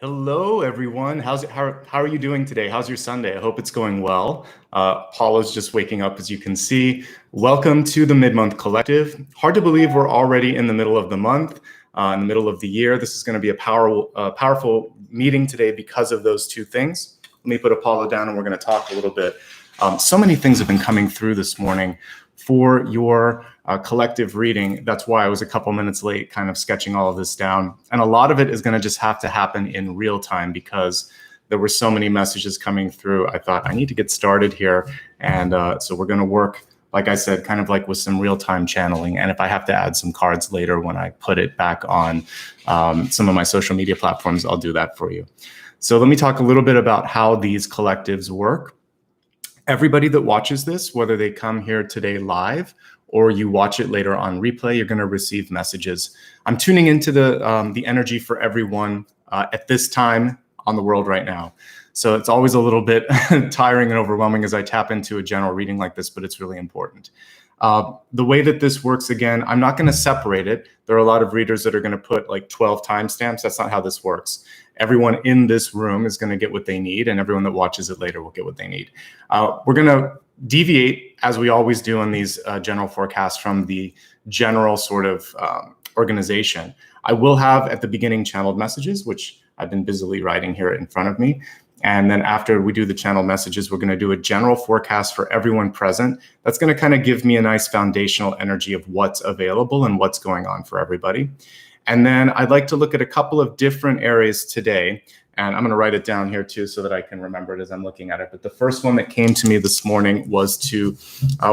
Hello, everyone. How are you doing today? How's your Sunday? I hope it's going well. Paula's just waking up, as you can see. Welcome to the Mid-Month Collective. Hard to believe we're already in the middle of the month, in the middle of the year. This is going to be a powerful meeting today because of those two things. Let me put Paula down and we're going to talk a little bit. So many things have been coming through this morning for your collective reading. That's why I was a couple minutes late kind of sketching all of this down. And a lot of it is going to just have to happen in real time because there were so many messages coming through. I thought I need to get started here. And so we're going to work, like I said, kind of like with some real-time channeling. And if I have to add some cards later when I put it back on some of my social media platforms, I'll do that for you. So let me talk a little bit about how these collectives work. Everybody that watches this, whether they come here today live or you watch it later on replay, you're going to receive messages. I'm tuning into the energy for everyone at this time on the world right now. So it's always a little bit tiring and overwhelming as I tap into a general reading like this, but it's really important. The way that this works, again, I'm not going to separate it. There are a lot of readers that are going to put like 12 timestamps. That's not how this works. Everyone in this room is going to get what they need, and everyone that watches it later will get what they need. We're going to deviate, as we always do in these general forecasts, from the general sort of organization. I will have at the beginning channeled messages, which I've been busily writing here in front of me. And then after we do the channel messages, we're going to do a general forecast for everyone present. That's going to kind of give me a nice foundational energy of what's available and what's going on for everybody. And then I'd like to look at a couple of different areas today. And I'm going to write it down here too so that I can remember it as I'm looking at it. But the first one that came to me this morning was to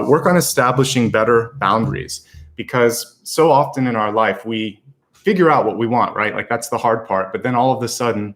work on establishing better boundaries. Because so often in our life, we figure out what we want, right? Like that's the hard part. But then all of a sudden,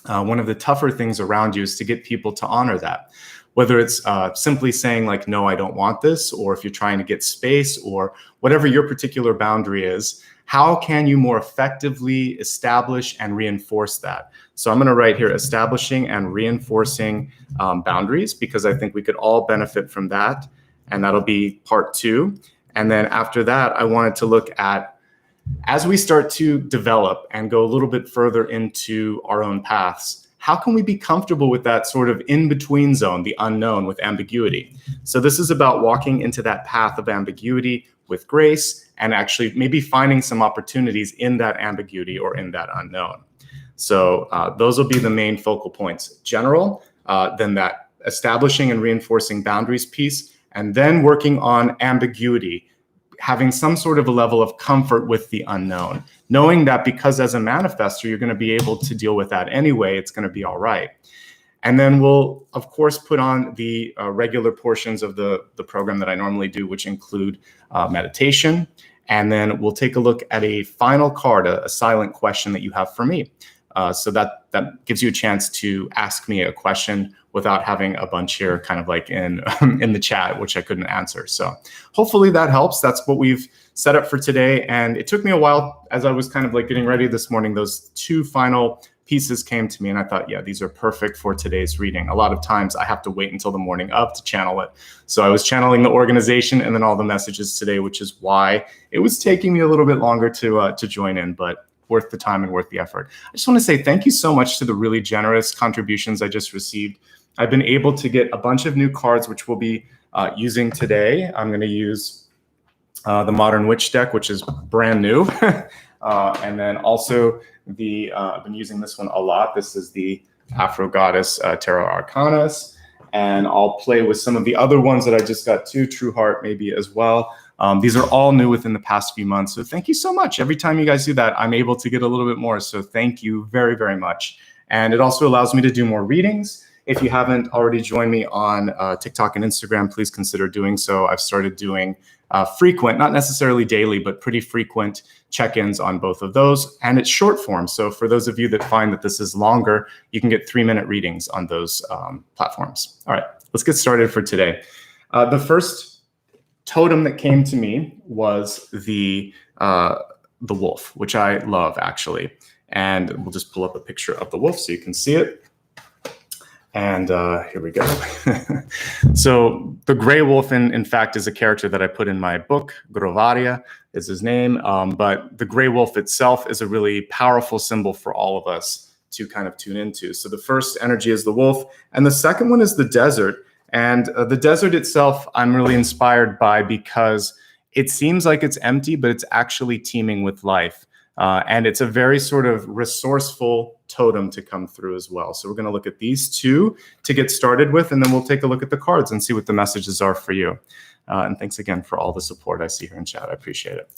one of the tougher things around you is to get people to honor that. Whether it's simply saying like, no, I don't want this, or if you're trying to get space or whatever your particular boundary is, how can you more effectively establish and reinforce that? So I'm going to write here, establishing and reinforcing boundaries, because I think we could all benefit from that. And that'll be part 2. And then after that, I wanted to look at, as we start to develop and go a little bit further into our own paths, how can we be comfortable with that sort of in-between zone, the unknown, with ambiguity? So this is about walking into that path of ambiguity with grace and actually maybe finding some opportunities in that ambiguity or in that unknown. So those will be the main focal points. General, then that establishing and reinforcing boundaries piece, and then working on ambiguity, having some sort of a level of comfort with the unknown, knowing that because as a manifestor, you're going to be able to deal with that anyway, it's going to be all right. And then we'll, of course, put on the regular portions of the program that I normally do, which include meditation. And then we'll take a look at a final card, a silent question that you have for me. So that gives you a chance to ask me a question without having a bunch here kind of like in the chat, which I couldn't answer. So hopefully that helps. That's what we've set up for today. And it took me a while as I was kind of like getting ready this morning. Those 2 final pieces came to me and I thought, yeah, these are perfect for today's reading. A lot of times I have to wait until the morning of to channel it. So I was channeling the organization and then all the messages today, which is why it was taking me a little bit longer to join in, but worth the time and worth the effort. I just want to say thank you so much to the really generous contributions I just received. I've been able to get a bunch of new cards, which we'll be using today. I'm going to use the Modern Witch deck, which is brand new. And then also I've been using this one a lot. This is the Afro Goddess Tarot Arcanas. And I'll play with some of the other ones that I just got too, True Heart maybe as well. These are all new within the past few months. So thank you so much. Every time you guys do that, I'm able to get a little bit more. So thank you very, very much. And it also allows me to do more readings. If you haven't already joined me on TikTok and Instagram, please consider doing so. I've started doing frequent, not necessarily daily, but pretty frequent check-ins on both of those. And it's short form. So for those of you that find that this is longer, you can get 3-minute readings on those platforms. All right, let's get started for today. The first totem that came to me was the wolf, which I love actually. And we'll just pull up a picture of the wolf so you can see it. And here we go. So the gray wolf, in fact, is a character that I put in my book. Grovaria is his name. But the gray wolf itself is a really powerful symbol for all of us to kind of tune into. So the first energy is the wolf, and the second one is the desert. And the desert itself, I'm really inspired by because it seems like it's empty, but it's actually teeming with life. And it's a very sort of resourceful totem to come through as well. So we're going to look at these two to get started with, and then we'll take a look at the cards and see what the messages are for you. And thanks again for all the support I see here in chat. I appreciate it.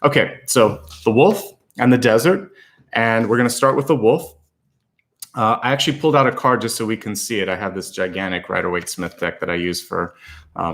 Okay, so the wolf and the desert, and we're going to start with the wolf. I actually pulled out a card just so we can see it. I have this gigantic Rider-Waite-Smith deck that I use for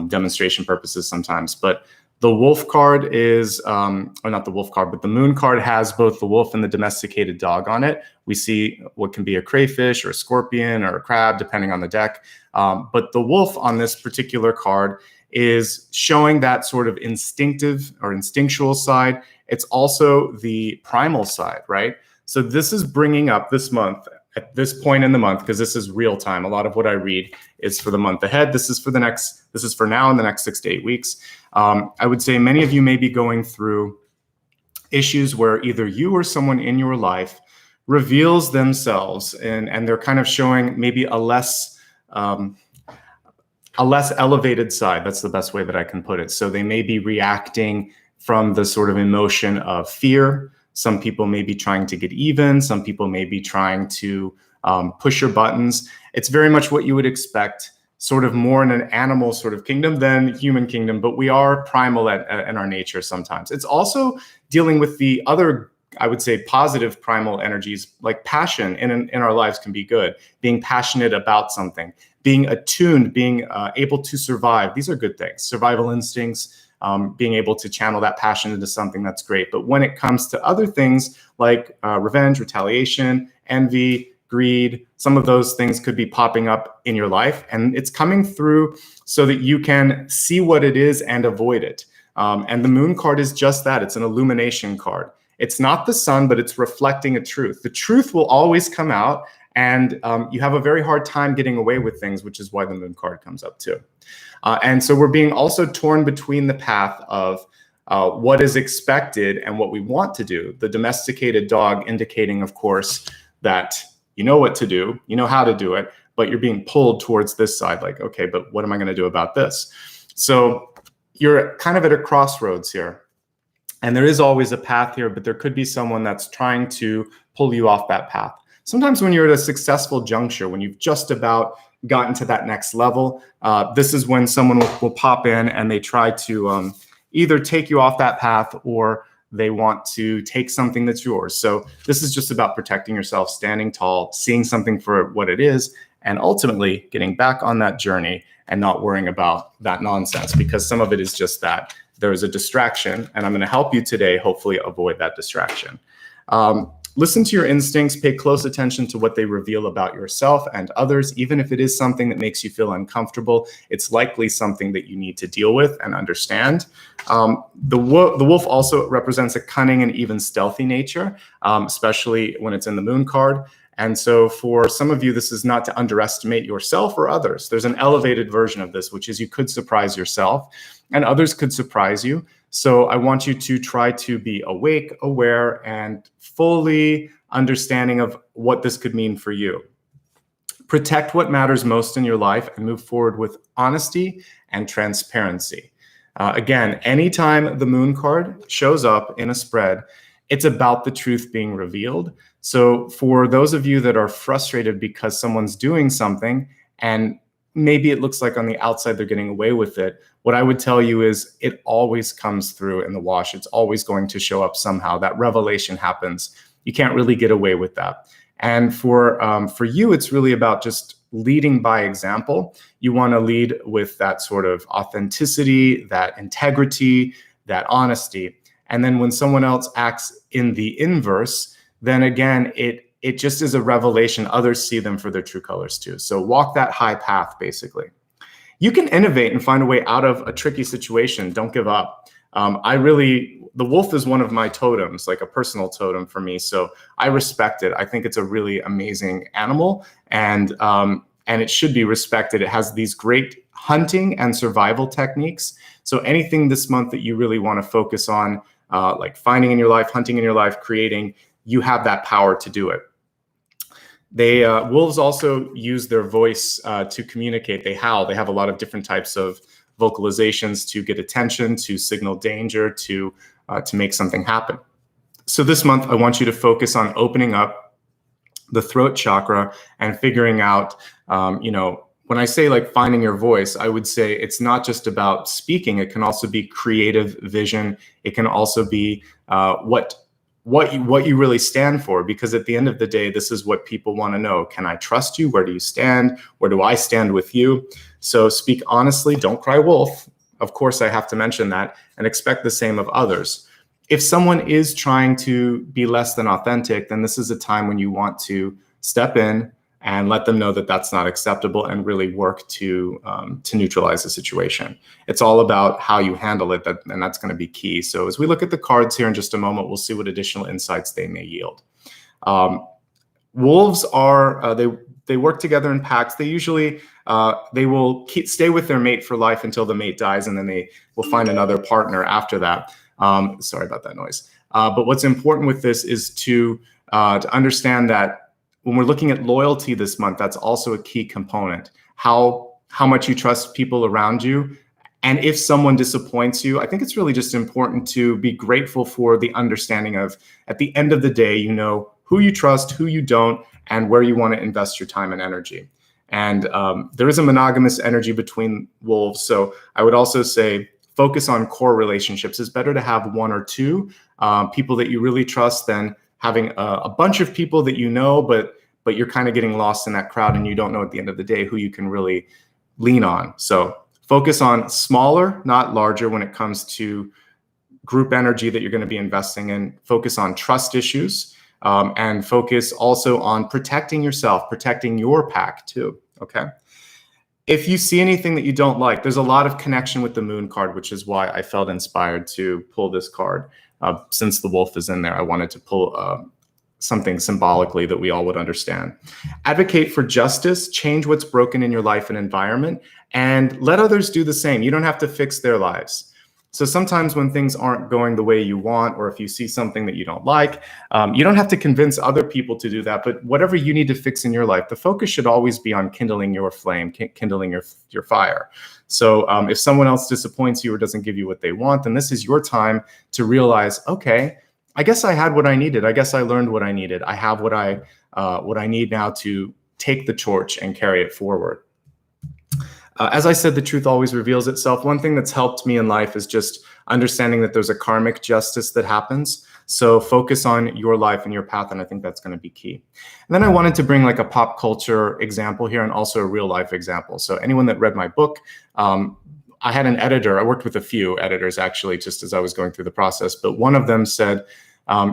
demonstration purposes sometimes. But the wolf card is, or not the wolf card, but the moon card has both the wolf and the domesticated dog on it. We see what can be a crayfish or a scorpion or a crab, depending on the deck. But the wolf on this particular card is showing that sort of instinctive or instinctual side. It's also the primal side, right? So this is bringing up this month, at this point in the month, because this is real time. A lot of what I read is for the month ahead. This is for now in the next 6 to 8 weeks. I would say many of you may be going through issues where either you or someone in your life reveals themselves and they're kind of showing maybe a less elevated side. That's the best way that I can put it. So they may be reacting from the sort of emotion of fear. Some people may be trying to get even. Some people may be trying to push your buttons. It's very much what you would expect, sort of more in an animal sort of kingdom than human kingdom, but we are primal in our nature sometimes. It's also dealing with the other, I would say, positive primal energies, like passion in our lives can be good. Being passionate about something, being attuned, being able to survive. These are good things. Survival instincts, being able to channel that passion into something, that's great. But when it comes to other things like revenge, retaliation, envy, greed, some of those things could be popping up in your life, and it's coming through so that you can see what it is and avoid it. And the moon card is just that. It's an illumination card. It's not the sun, but it's reflecting a truth. The truth will always come out, and you have a very hard time getting away with things, which is why the moon card comes up too. And so we're being also torn between the path of what is expected and what we want to do. The domesticated dog indicating, of course, that you know what to do, you know how to do it, but you're being pulled towards this side, like, okay, but what am I going to do about this? So you're kind of at a crossroads here. And there is always a path here, but there could be someone that's trying to pull you off that path. Sometimes when you're at a successful juncture, when you've just about gotten to that next level, this is when someone will pop in and they try to either take you off that path or they want to take something that's yours. So this is just about protecting yourself, standing tall, seeing something for what it is, and ultimately getting back on that journey and not worrying about that nonsense, because some of it is just that. There is a distraction, and I'm going to help you today hopefully avoid that distraction. Listen to your instincts, pay close attention to what they reveal about yourself and others. Even if it is something that makes you feel uncomfortable, it's likely something that you need to deal with and understand. The wolf also represents a cunning and even stealthy nature, especially when it's in the moon card. And so for some of you, this is not to underestimate yourself or others. There's an elevated version of this, which is you could surprise yourself and others could surprise you. So I want you to try to be awake, aware, and fully understanding of what this could mean for you. Protect what matters most in your life and move forward with honesty and transparency. Again, anytime the moon card shows up in a spread, it's about the truth being revealed. So for those of you that are frustrated because someone's doing something and maybe it looks like on the outside they're getting away with it, what I would tell you is it always comes through in the wash. It's always going to show up somehow. That revelation happens. You can't really get away with that. And for you, it's really about just leading by example. You want to lead with that sort of authenticity, that integrity, that honesty. And then when someone else acts in the inverse, then again, it just is a revelation. Others see them for their true colors too. So walk that high path, basically. You can innovate and find a way out of a tricky situation. Don't give up. The wolf is one of my totems, like a personal totem for me. So I respect it. I think it's a really amazing animal, and it should be respected. It has these great hunting and survival techniques. So anything this month that you really want to focus on, like finding in your life, hunting in your life, creating, you have that power to do it. Wolves also use their voice to communicate. They howl. They have a lot of different types of vocalizations to get attention, to signal danger, to make something happen. So this month, I want you to focus on opening up the throat chakra and figuring out, when I say like finding your voice, I would say it's not just about speaking. It can also be creative vision. It can also be what you really stand for, because at the end of the day, this is what people want to know. Can I trust you? Where do you stand? Where do I stand with you? So speak honestly, don't cry wolf. Of course, I have to mention that, and expect the same of others. If someone is trying to be less than authentic, then this is a time when you want to step in and let them know that that's not acceptable, and really work to neutralize the situation. It's all about how you handle it, and that's going to be key. So as we look at the cards here in just a moment, we'll see what additional insights they may yield. Wolves are, they work together in packs. They usually, they will stay with their mate for life until the mate dies, and then they will find another partner after that. Sorry about that noise. But what's important with this is to understand that when we're looking at loyalty this month, that's also a key component. How much you trust people around you. And if someone disappoints you, I think it's really just important to be grateful for the understanding of, at the end of the day, you know who you trust, who you don't, and where you want to invest your time and energy. And there is a monogamous energy between wolves. So I would also say focus on core relationships. It's better to have one or two people that you really trust than having a bunch of people that you know, but you're kind of getting lost in that crowd, and you don't know at the end of the day who you can really lean on. So focus on smaller, not larger, when it comes to group energy that you're going to be investing in. Focus on trust issues, and focus also on protecting yourself, protecting your pack too, okay? If you see anything that you don't like, there's a lot of connection with the moon card, which is why I felt inspired to pull this card. Since the wolf is in there, I wanted to pull something symbolically that we all would understand. Advocate for justice, change what's broken in your life and environment, and let others do the same. You don't have to fix their lives. So sometimes when things aren't going the way you want, or if you see something that you don't like, you don't have to convince other people to do that. But whatever you need to fix in your life, the focus should always be on kindling your flame, kindling your fire. So if someone else disappoints you or doesn't give you what they want, then this is your time to realize, okay, I guess I had what I needed. I guess I learned what I needed. I have what I need now to take the torch and carry it forward. As I said, the truth always reveals itself. One thing that's helped me in life is just understanding that there's a karmic justice that happens. So focus on your life and your path, and I think that's going to be key. And then I wanted to bring like a pop culture example here, and also a real life example. So anyone that read my book, I had an editor. I worked with a few editors actually, just as I was going through the process. But one of them said,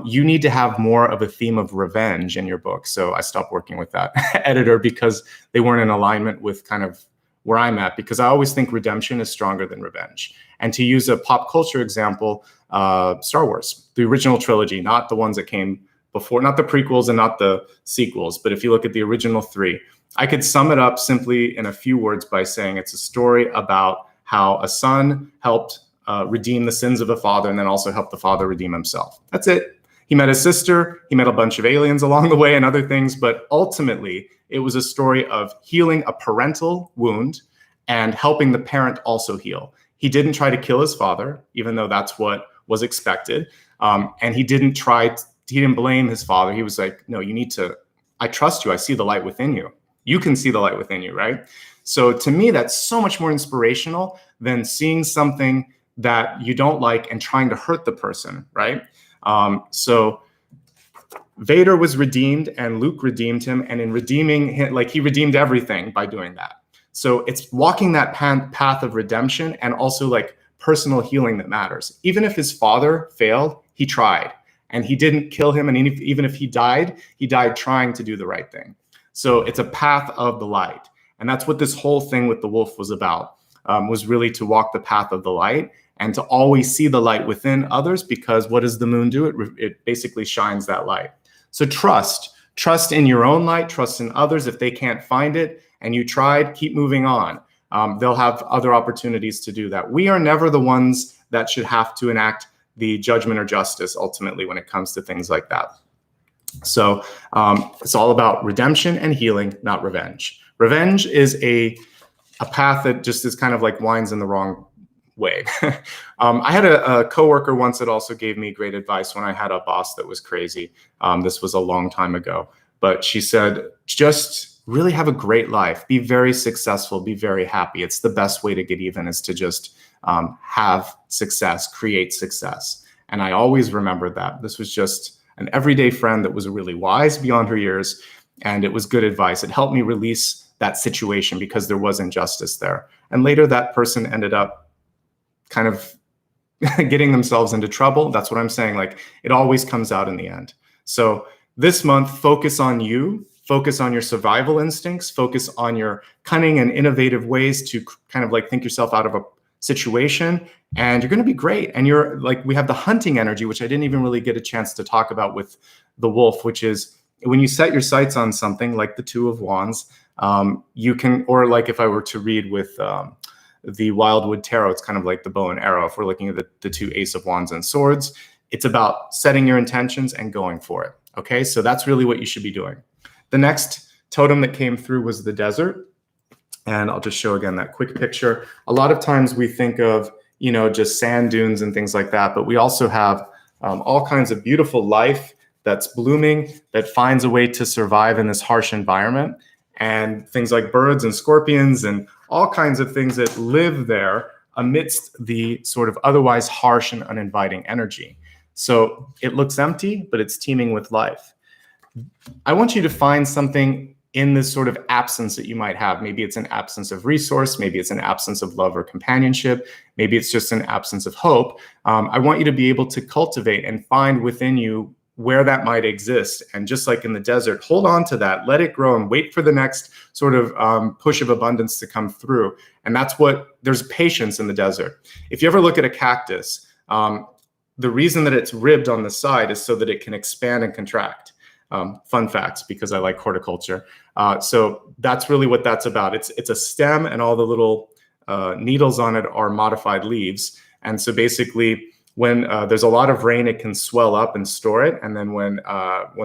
you need to have more of a theme of revenge in your book. So I stopped working with that editor because they weren't in alignment with kind of where I'm at, because I always think redemption is stronger than revenge. And to use a pop culture example, Star Wars, the original trilogy, not the ones that came before, not the prequels and not the sequels, but if you look at the original three, I could sum it up simply in a few words by saying it's a story about how a son helped redeem the sins of the father, and then also helped the father redeem himself. That's it. He met his sister, he met a bunch of aliens along the way and other things, but ultimately it was a story of healing a parental wound and helping the parent also heal. He didn't try to kill his father, even though that's what was expected. And he didn't blame his father. He was like, no, I trust you. I see the light within you. You can see the light within you, right? So to me, that's so much more inspirational than seeing something that you don't like and trying to hurt the person, right? So Vader was redeemed and Luke redeemed him, and in redeeming him, like, he redeemed everything by doing that. So it's walking that path of redemption and also like personal healing that matters. Even if his father failed, he tried, and he didn't kill him. And even if he died trying to do the right thing. So it's a path of the light. And that's what this whole thing with the wolf was about, was really to walk the path of the light and to always see the light within others, because what does the moon do? It basically shines that light. So trust in your own light, trust in others. If they can't find it and you tried, keep moving on. They'll have other opportunities to do that. We are never the ones that should have to enact the judgment or justice ultimately when it comes to things like that. So it's all about redemption and healing, not revenge. Revenge is a path that just is kind of like winds in the wrong way. I had a coworker once that also gave me great advice when I had a boss that was crazy. This was a long time ago, but she said, just really have a great life, be very successful, be very happy. It's the best way to get even, is to just have success, create success. And I always remembered that. This was just an everyday friend that was really wise beyond her years, and it was good advice. It helped me release that situation because there was injustice there. And later that person ended up kind of getting themselves into trouble. That's what I'm saying. Like, it always comes out in the end. So this month, focus on you, focus on your survival instincts, focus on your cunning and innovative ways to kind of like think yourself out of a situation, and you're going to be great. And you're like, we have the hunting energy, which I didn't even really get a chance to talk about with the wolf, which is when you set your sights on something like the Two of Wands, you can, or like if I were to read with the Wildwood Tarot, it's kind of like the bow and arrow. If we're looking at the two Ace of Wands and Swords, it's about setting your intentions and going for it. Okay, so that's really what you should be doing. The next totem that came through was the desert. And I'll just show again that quick picture. A lot of times we think of, you know, just sand dunes and things like that, but we also have all kinds of beautiful life that's blooming, that finds a way to survive in this harsh environment. And things like birds and scorpions and all kinds of things that live there amidst the sort of otherwise harsh and uninviting energy. So it looks empty, but it's teeming with life. I want you to find something in this sort of absence that you might have. Maybe it's an absence of resource, maybe it's an absence of love or companionship, maybe it's just an absence of hope. I want you to be able to cultivate and find within you where that might exist. And just like in the desert, hold on to that, let it grow, and wait for the next sort of push of abundance to come through. And that's what, there's patience in the desert. If you ever look at a cactus, the reason that it's ribbed on the side is so that it can expand and contract. Fun facts, because I like horticulture. So that's really what that's about. It's a stem, and all the little needles on it are modified leaves. And so basically, when there's a lot of rain, it can swell up and store it. And then when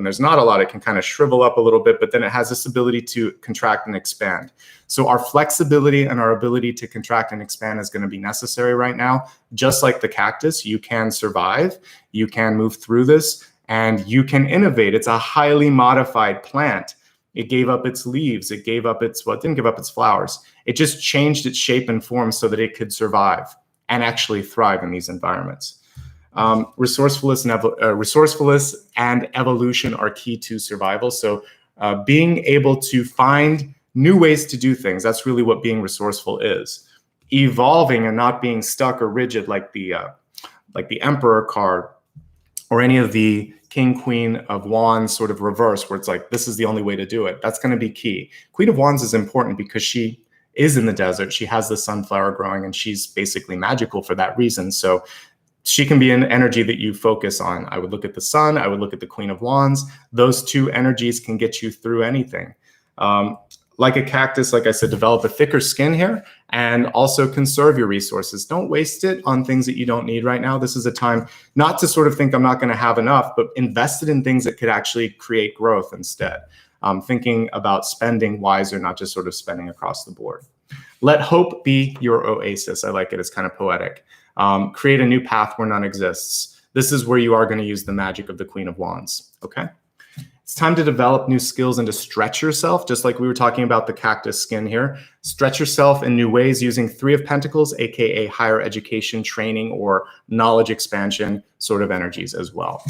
there's not a lot, it can kind of shrivel up a little bit, but then it has this ability to contract and expand. So our flexibility and our ability to contract and expand is going to be necessary right now. Just like the cactus, you can survive, you can move through this, and you can innovate. It's a highly modified plant. It gave up its leaves. It gave up its, well, it didn't give up its flowers. It just changed its shape and form so that it could survive and actually thrive in these environments. Resourcefulness and evolution are key to survival. So being able to find new ways to do things, that's really what being resourceful is. Evolving and not being stuck or rigid like the Emperor card, or any of the King, Queen of Wands sort of reverse, where it's like, this is the only way to do it. That's going to be key. Queen of Wands is important because she is in the desert. She has the sunflower growing, and she's basically magical for that reason. So she can be an energy that you focus on. I would look at the sun. I would look at the Queen of Wands. Those two energies can get you through anything. Like a cactus, like I said, develop a thicker skin here, and also conserve your resources. Don't waste it on things that you don't need right now. This is a time not to sort of think I'm not going to have enough, but invest it in things that could actually create growth instead. Thinking about spending wiser, not just sort of spending across the board. Let hope be your oasis. I like it. It's kind of poetic. Create a new path where none exists. This is where you are going to use the magic of the Queen of Wands. Okay. It's time to develop new skills and to stretch yourself, just like we were talking about the cactus skin here. Stretch yourself in new ways using Three of Pentacles, aka higher education, training, or knowledge expansion sort of energies as well.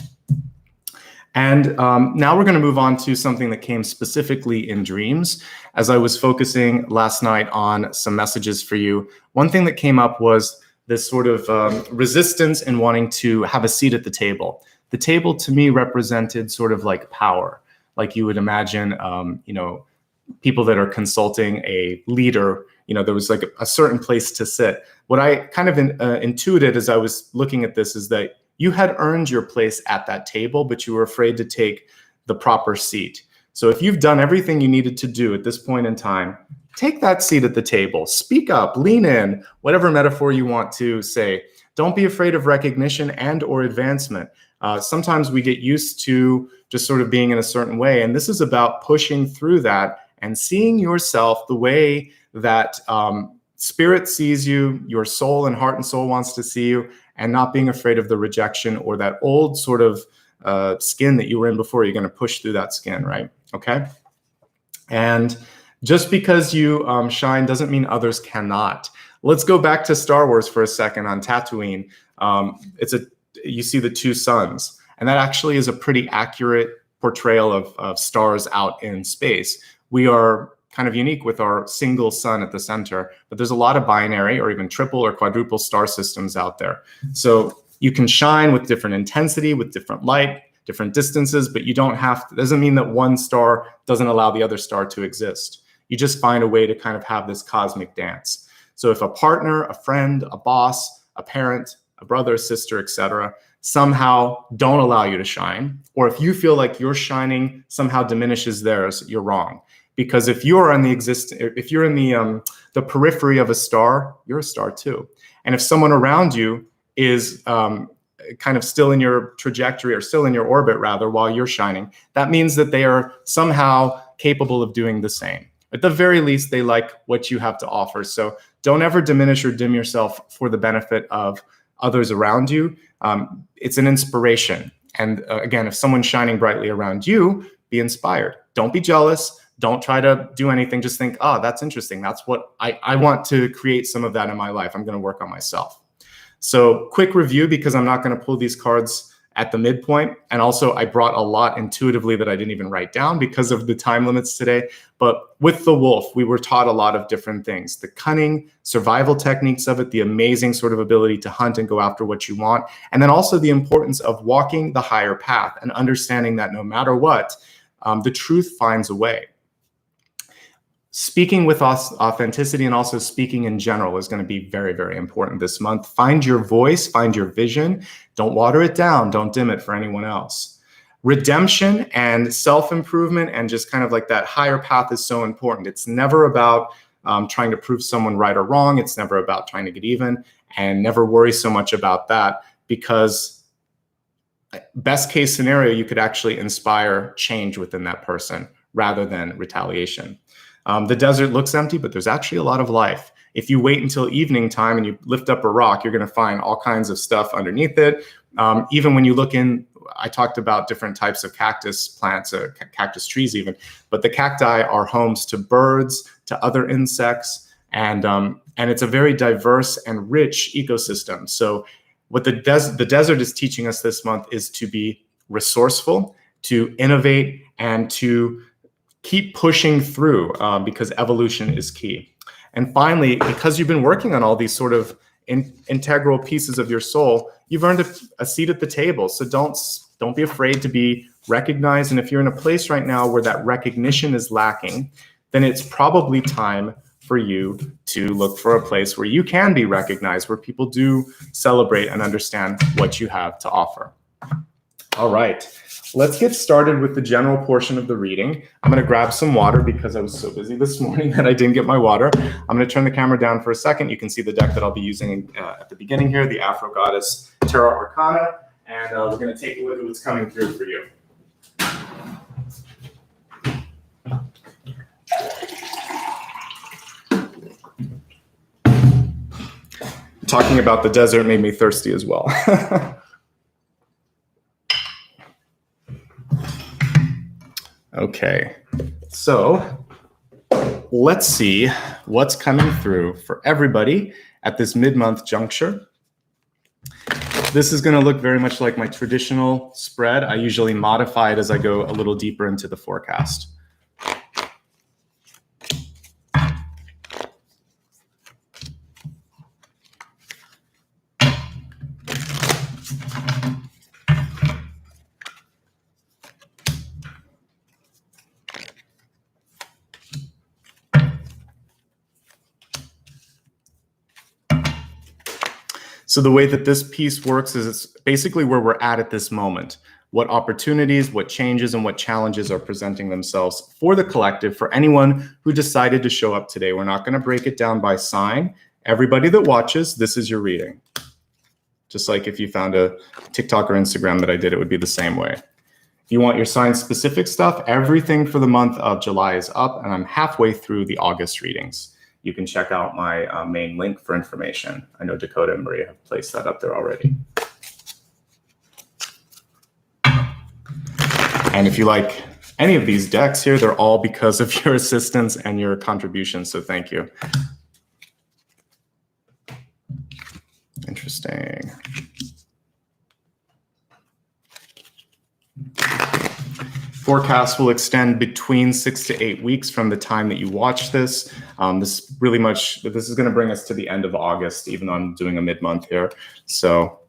And now we're going to move on to something that came specifically in dreams. As I was focusing last night on some messages for you, one thing that came up was this sort of resistance in wanting to have a seat at the table. The table to me represented sort of like power, like you would imagine, you know, people that are consulting a leader, you know, there was like a certain place to sit. What I kind of intuited as I was looking at this is that you had earned your place at that table, but you were afraid to take the proper seat. So if you've done everything you needed to do at this point in time, take that seat at the table, speak up, lean in, whatever metaphor you want to say. Don't be afraid of recognition and or advancement. Sometimes we get used to just sort of being in a certain way, and this is about pushing through that and seeing yourself the way that spirit sees you, your soul and heart and soul wants to see you, and not being afraid of the rejection or that old sort of skin that you were in before. You're going to push through that skin, right? Okay. And just because you shine doesn't mean others cannot. Let's go back to Star Wars for a second on Tatooine. You see the two suns, and that actually is a pretty accurate portrayal of stars out in space. We are kind of unique with our single sun at the center, but there's a lot of binary or even triple or quadruple star systems out there. So you can shine with different intensity, with different light, different distances, but you don't have to, doesn't mean that one star doesn't allow the other star to exist. You just find a way to kind of have this cosmic dance. So if a partner, a friend, a boss, a parent, a brother, sister, etc., somehow don't allow you to shine, or if you feel like your shining somehow diminishes theirs, you're wrong. Because if you're in the periphery of a star, you're a star too. And if someone around you is kind of still in your trajectory or still in your orbit rather while you're shining, that means that they are somehow capable of doing the same. At the very least, they like what you have to offer. So don't ever diminish or dim yourself for the benefit of others around you. It's an inspiration. And again, if someone's shining brightly around you, be inspired. Don't be jealous. Don't try to do anything. Just think, oh, that's interesting. That's what I want to create some of that in my life. I'm going to work on myself. So quick review, because I'm not going to pull these cards at the midpoint. And also I brought a lot intuitively that I didn't even write down because of the time limits today. But with the wolf, we were taught a lot of different things. The cunning, survival techniques of it, the amazing sort of ability to hunt and go after what you want. And then also the importance of walking the higher path and understanding that no matter what, the truth finds a way. Speaking with authenticity and also speaking in general is going to be very, very important this month. Find your voice, find your vision. Don't water it down. Don't dim it for anyone else. Redemption and self-improvement and just kind of like that higher path is so important. It's never about trying to prove someone right or wrong. It's never about trying to get even, and never worry so much about that, because best case scenario, you could actually inspire change within that person rather than retaliation. The desert looks empty, but there's actually a lot of life. If you wait until evening time and you lift up a rock, you're going to find all kinds of stuff underneath it. Even when you look in, I talked about different types of cactus plants, cactus trees even, but the cacti are homes to birds, to other insects, and it's a very diverse and rich ecosystem. So what the desert is teaching us this month is to be resourceful, to innovate, and to keep pushing through, because evolution is key. And finally, because you've been working on all these sort of integral pieces of your soul, you've earned a seat at the table. So don't be afraid to be recognized. And if you're in a place right now where that recognition is lacking, then it's probably time for you to look for a place where you can be recognized, where people do celebrate and understand what you have to offer. All right. Let's get started with the general portion of the reading. I'm going to grab some water because I was so busy this morning that I didn't get my water. I'm going to turn the camera down for a second. You can see the deck that I'll be using at the beginning here, the Afro Goddess Tarot Arcana, and we're going to take a look at what's coming through for you. Talking about the desert made me thirsty as well. Okay, so let's see what's coming through for everybody at this mid-month juncture. This is going to look very much like my traditional spread. I usually modify it as I go a little deeper into the forecast. So the way that this piece works is it's basically where we're at this moment. What opportunities, what changes, and what challenges are presenting themselves for the collective, for anyone who decided to show up today. We're not going to break it down by sign. Everybody that watches, this is your reading. Just like if you found a TikTok or Instagram that I did, it would be the same way. If you want your sign-specific stuff, everything for the month of July is up, and I'm halfway through the August readings. You can check out my main link for information. I know Dakota and Maria have placed that up there already. And if you like any of these decks here, they're all because of your assistance and your contributions, so thank you. Interesting. Forecast will extend between 6 to 8 weeks from the time that you watch this. This is going to bring us to the end of August, even though I'm doing a mid-month here. So,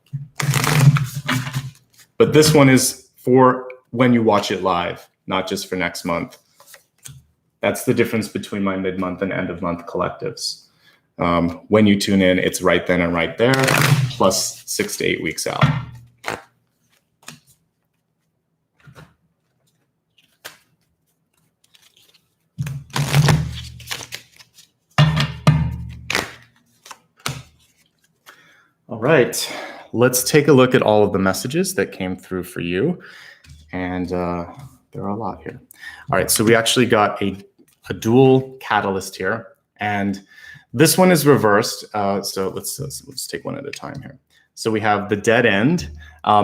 but this one is for when you watch it live, not just for next month. That's the difference between my mid-month and end-of-month collectives. When you tune in, it's right then and right there, plus 6 to 8 weeks out. All right, let's take a look at all of the messages that came through for you. And there are a lot here. All right, so we actually got a dual catalyst here. And this one is reversed. So let's take one at a time here. So we have the dead end.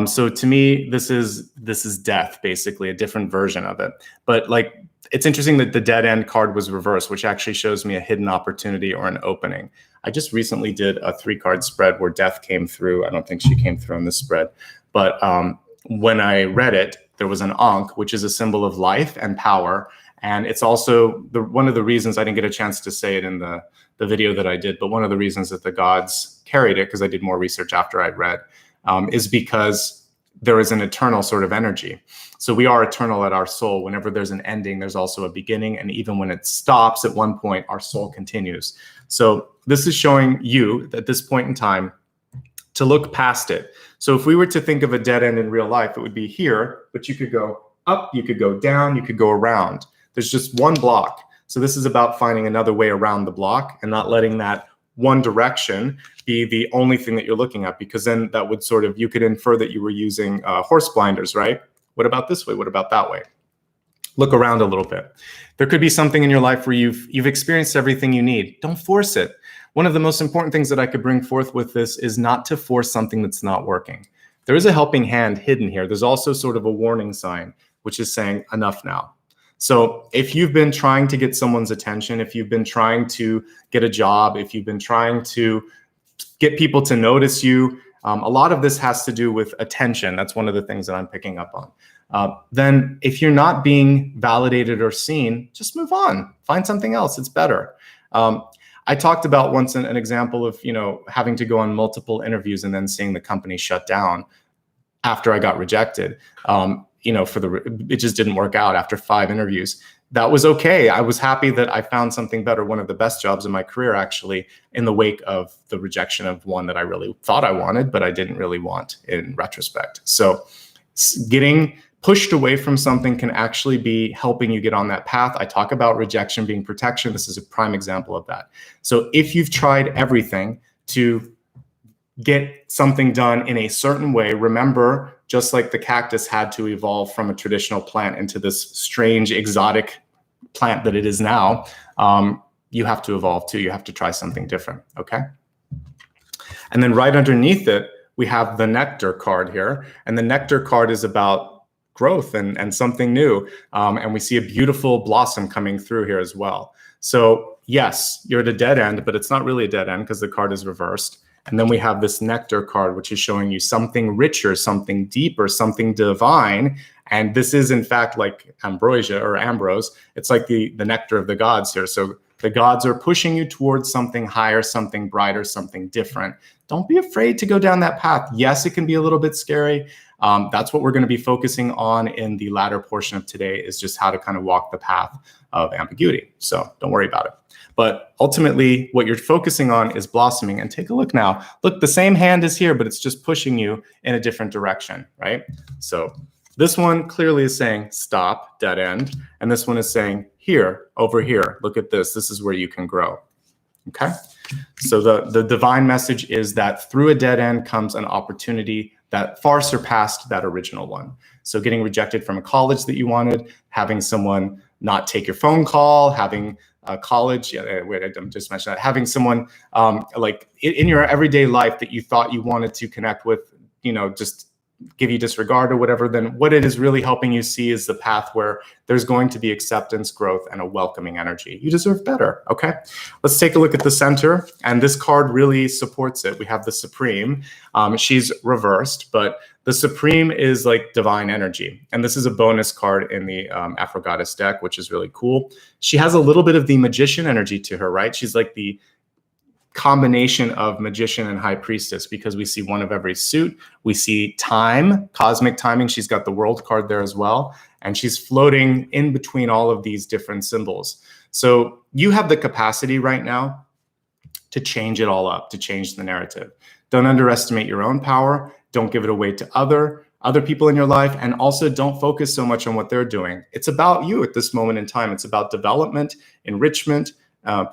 So to me, this is death, basically, a different version of it. But like, it's interesting that the dead end card was reversed, which actually shows me a hidden opportunity or an opening. I just recently did a 3-card spread where death came through. I don't think she came through on this spread. But when I read it, there was an Ankh, which is a symbol of life and power. And it's also one of the reasons I didn't get a chance to say it in the video that I did, but one of the reasons that the gods carried it, because I did more research after I'd read, is because there is an eternal sort of energy. So we are eternal at our soul. Whenever there's an ending, there's also a beginning. And even when it stops at one point, our soul continues. So this is showing you at this point in time to look past it. So if we were to think of a dead end in real life, it would be here, but you could go up, you could go down, you could go around. There's just one block. So this is about finding another way around the block and not letting that one direction be the only thing that you're looking at, because then that would sort of, you could infer that you were using horse blinders, right? What about this way? What about that way? Look around a little bit. There could be something in your life where you've experienced everything you need. Don't force it. One of the most important things that I could bring forth with this is not to force something that's not working. There is a helping hand hidden here. There's also sort of a warning sign, which is saying enough now. So if you've been trying to get someone's attention, if you've been trying to get a job, if you've been trying to get people to notice you, a lot of this has to do with attention. That's one of the things that I'm picking up on. Then if you're not being validated or seen, just move on. Find something else. It's better. I talked about once an example of, having to go on multiple interviews and then seeing the company shut down after I got rejected. It just didn't work out after 5 interviews. That was okay. I was happy that I found something better. One of the best jobs in my career, actually, in the wake of the rejection of one that I really thought I wanted, but I didn't really want in retrospect. So getting pushed away from something can actually be helping you get on that path. I talk about rejection being protection. This is a prime example of that. So if you've tried everything to get something done in a certain way, remember, just like the cactus had to evolve from a traditional plant into this strange exotic plant that it is now, you have to evolve too. You have to try something different, okay? And then right underneath it, we have the nectar card here. And the nectar card is about growth and something new. And we see a beautiful blossom coming through here as well. So yes, you're at a dead end, but it's not really a dead end because the card is reversed. And then we have this nectar card, which is showing you something richer, something deeper, something divine. And this is, in fact, like ambrosia or ambrose. It's like the nectar of the gods here. So the gods are pushing you towards something higher, something brighter, something different. Don't be afraid to go down that path. Yes, it can be a little bit scary. That's what we're going to be focusing on in the latter portion of today, is just how to kind of walk the path of ambiguity. So don't worry about it. But ultimately, what you're focusing on is blossoming. And take a look now. Look, the same hand is here, but it's just pushing you in a different direction, right? So this one clearly is saying stop, dead end. And this one is saying here, over here, look at this. This is where you can grow, okay? So the divine message is that through a dead end comes an opportunity that far surpassed that original one. So getting rejected from a college that you wanted, having someone not take your phone call, having a college, wait, I just mentioned that, having someone like in your everyday life that you thought you wanted to connect with, just give you disregard or whatever, then what it is really helping you see is the path where there's going to be acceptance, growth, and a welcoming energy. You deserve better, okay? Let's take a look at the center, and this card really supports it. We have the Supreme. She's reversed, but the Supreme is like divine energy, and this is a bonus card in the Afro Goddess deck, which is really cool. She has a little bit of the magician energy to her, right? She's like the combination of magician and high priestess, because we see one of every suit. We see time, cosmic timing. She's got the world card there as well. And she's floating in between all of these different symbols. So you have the capacity right now to change it all up, to change the narrative. Don't underestimate your own power. Don't give it away to other people in your life. And also don't focus so much on what they're doing. It's about you at this moment in time. It's about development, enrichment,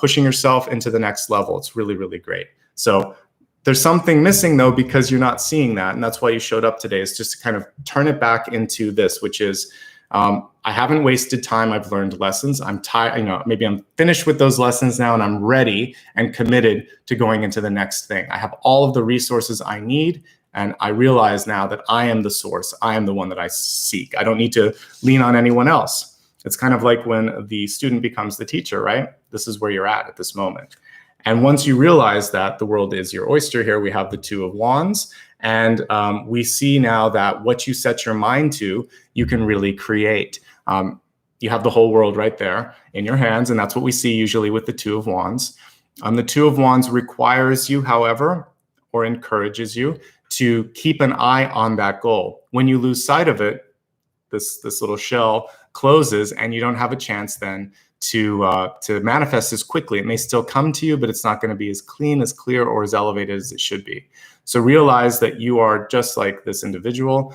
pushing yourself into the next level. It's really, really great. So there's something missing though, because you're not seeing that. And that's why you showed up today, is just to kind of turn it back into this, which is, I haven't wasted time. I've learned lessons. I'm tired, maybe I'm finished with those lessons now, and I'm ready and committed to going into the next thing. I have all of the resources I need. And I realize now that I am the source. I am the one that I seek. I don't need to lean on anyone else. It's kind of like when the student becomes the teacher, right? This is where you're at this moment. And once you realize that the world is your oyster, here we have the Two of Wands. And we see now that what you set your mind to, you can really create. You have the whole world right there in your hands. And that's what we see usually with the Two of Wands. The Two of Wands requires you, however, or encourages you to keep an eye on that goal. When you lose sight of it, this little shell closes, and you don't have a chance then to manifest as quickly. It may still come to you, but it's not going to be as clean, as clear, or as elevated as it should be. So realize that you are just like this individual,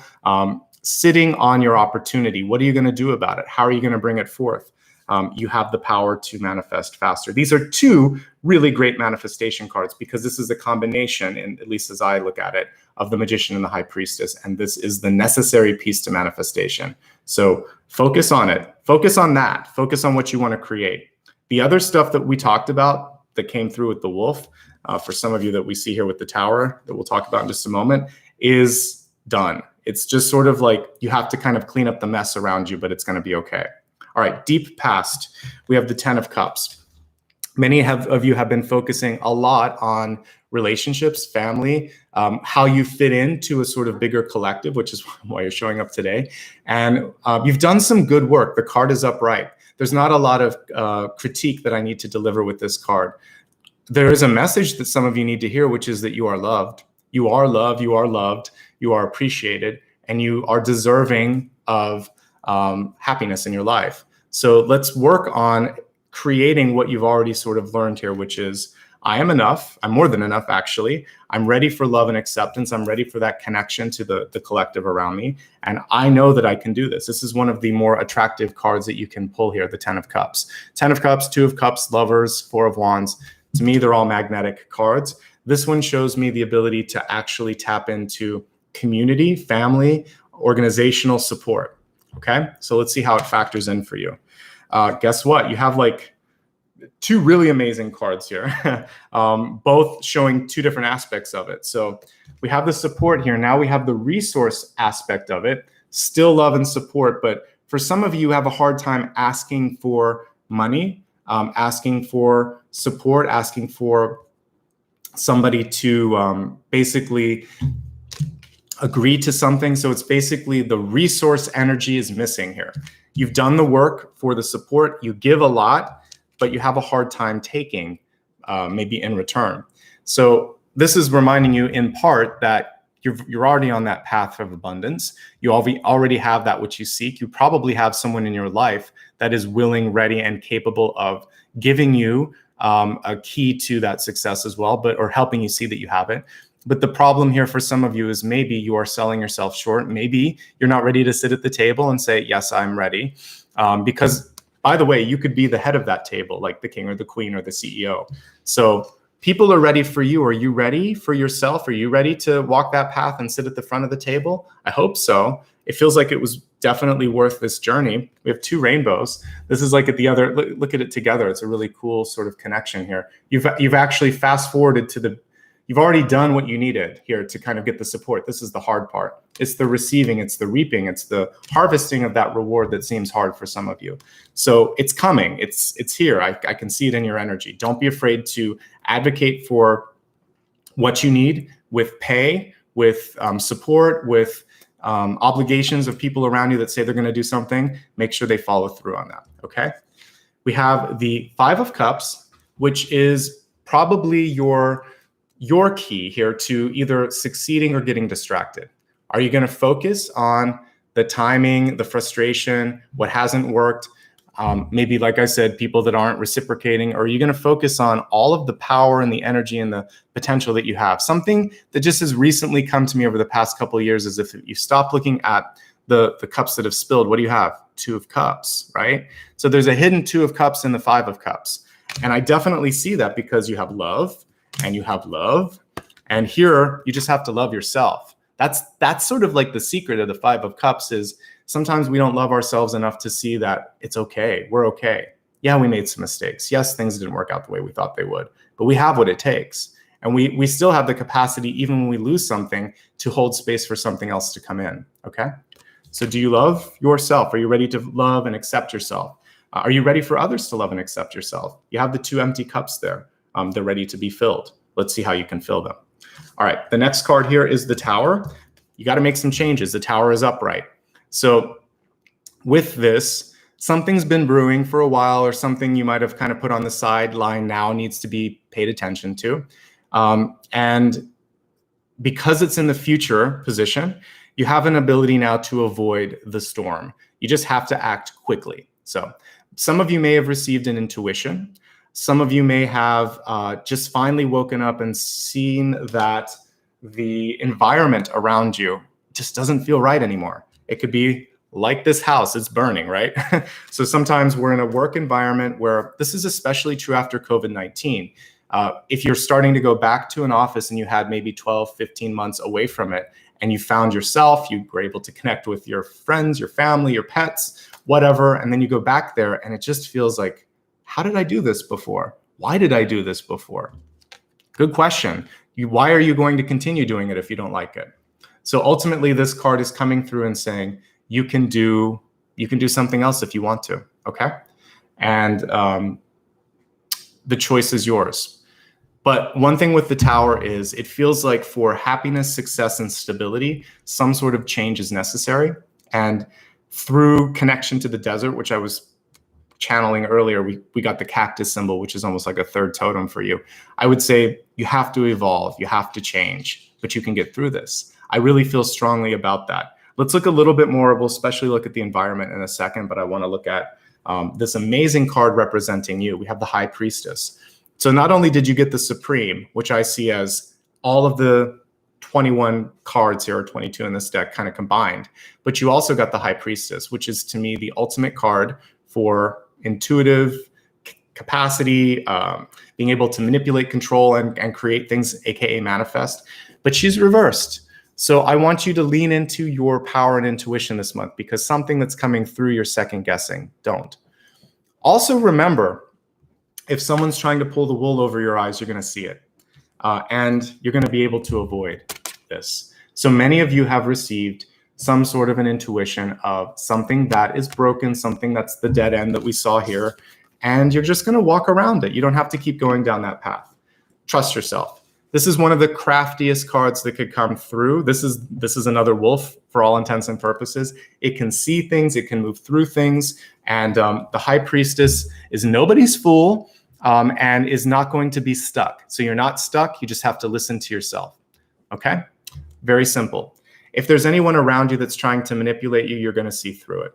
sitting on your opportunity. What are you going to do about it? How are you going to bring it forth? You have the power to manifest faster. These are two really great manifestation cards, because this is a combination, and at least as I look at it, of the Magician and the High Priestess. And this is the necessary piece to manifestation. So focus on it. Focus on that. Focus on what you want to create. The other stuff that we talked about that came through with the wolf, for some of you that we see here with the tower, that we'll talk about in just a moment, is done. It's just sort of like you have to kind of clean up the mess around you, but it's going to be okay. All right, deep past. We have the Ten of Cups. Many of you have been focusing a lot on relationships, family, how you fit into a sort of bigger collective, which is why you're showing up today. And you've done some good work. The card is upright. There's not a lot of critique that I need to deliver with this card. There is a message that some of you need to hear, which is that you are loved. You are loved, you are loved, you are appreciated, and you are deserving of happiness in your life. So let's work on creating what you've already sort of learned here, which is, I am enough. I'm more than enough, actually. I'm ready for love and acceptance. I'm ready for that connection to the collective around me. And I know that I can do this. This is one of the more attractive cards that you can pull here, the Ten of Cups. Ten of Cups, Two of Cups, Lovers, Four of Wands. To me, they're all magnetic cards. This one shows me the ability to actually tap into community, family, organizational support. Okay, so let's see how it factors in for you. Guess what? You have like two really amazing cards here, both showing two different aspects of it. So we have the support here. Now we have the resource aspect of it. Still love and support, but for some of you have a hard time asking for money, asking for support, asking for somebody to basically agree to something. So it's basically the resource energy is missing here. You've done the work for the support. You give a lot, but you have a hard time taking maybe in return. So this is reminding you in part that you're already on that path of abundance. You already have that which you seek. You probably have someone in your life that is willing, ready, and capable of giving you a key to that success as well, or helping you see that you have it. But the problem here for some of you is maybe you are selling yourself short. Maybe you're not ready to sit at the table and say, yes, I'm ready. Because by the way, you could be the head of that table, like the king or the queen or the CEO. So People are ready for you. Are you ready for yourself? Are you ready to walk that path and sit at the front of the table? I hope so. It feels like it was definitely worth this journey. We have 2 rainbows. This is like at the other, look at it together. It's a really cool sort of connection here. You've actually fast forwarded to you've already done what you needed here to kind of get the support. This is the hard part. It's the receiving, it's the reaping, it's the harvesting of that reward that seems hard for some of you. So it's coming, it's here. I can see it in your energy. Don't be afraid to advocate for what you need with pay, with support, with obligations of people around you that say they're going to do something. Make sure they follow through on that, okay? We have the 5 of Cups, which is probably your key here to either succeeding or getting distracted. Are you going to focus on the timing, the frustration, what hasn't worked? Maybe, like I said, people that aren't reciprocating, or are you going to focus on all of the power and the energy and the potential that you have? Something that just has recently come to me over the past couple of years is if you stop looking at the cups that have spilled, what do you have? 2 of Cups, right? So there's a hidden 2 of Cups in the 5 of Cups. And I definitely see that because you have love and you have love. And here you just have to love yourself. That's sort of like the secret of the 5 of Cups is sometimes we don't love ourselves enough to see that it's okay. We're okay. Yeah, we made some mistakes. Yes, things didn't work out the way we thought they would, but we have what it takes. And we still have the capacity, even when we lose something, to hold space for something else to come in, okay? So do you love yourself? Are you ready to love and accept yourself? Are you ready for others to love and accept yourself? You have the 2 empty cups there. They're ready to be filled. Let's see how you can fill them. All right, the next card here is the Tower. You got to make some changes. The Tower is upright. So with this, something's been brewing for a while, or something you might have kind of put on the sideline now needs to be paid attention to. And because it's in the future position, you have an ability now to avoid the storm. You just have to act quickly. So some of you may have received an intuition. Some of you may have just finally woken up and seen that the environment around you just doesn't feel right anymore. It could be like this house, it's burning, right? So sometimes we're in a work environment where this is especially true after COVID-19. If you're starting to go back to an office and you had maybe 12, 15 months away from it, and you found yourself, you were able to connect with your friends, your family, your pets, whatever, and then you go back there and it just feels like, how did I do this before? Why did I do this before? Good question. Why are you going to continue doing it if you don't like it? So ultimately, this card is coming through and saying, you can do something else if you want to, okay? And the choice is yours. But one thing with the Tower is it feels like for happiness, success, and stability, some sort of change is necessary. And through connection to the desert, which I was channeling earlier, we got the cactus symbol, which is almost like a 3rd totem for you. I would say you have to evolve, you have to change, but you can get through this. I really feel strongly about that. Let's look a little bit more. We'll especially look at the environment in a second, but I want to look at this amazing card representing you. We have the High Priestess. So not only did you get the Supreme, which I see as all of the 21 cards here, or 22 in this deck kind of combined, but you also got the High Priestess, which is to me the ultimate card for intuitive capacity, being able to manipulate, control, and create things, AKA manifest. But she's reversed. So I want you to lean into your power and intuition this month, because something that's coming through, you're second guessing. Don't. Also remember, if someone's trying to pull the wool over your eyes, you're going to see it. And you're going to be able to avoid this. So many of you have received some sort of an intuition of something that is broken, something that's the dead end that we saw here, and you're just going to walk around it. You don't have to keep going down that path. Trust yourself. This is one of the craftiest cards that could come through. This is another wolf for all intents and purposes. It can see things, it can move through things, and the High Priestess is nobody's fool and is not going to be stuck. So you're not stuck, you just have to listen to yourself, okay? Very simple. If there's anyone around you that's trying to manipulate you, you're going to see through it.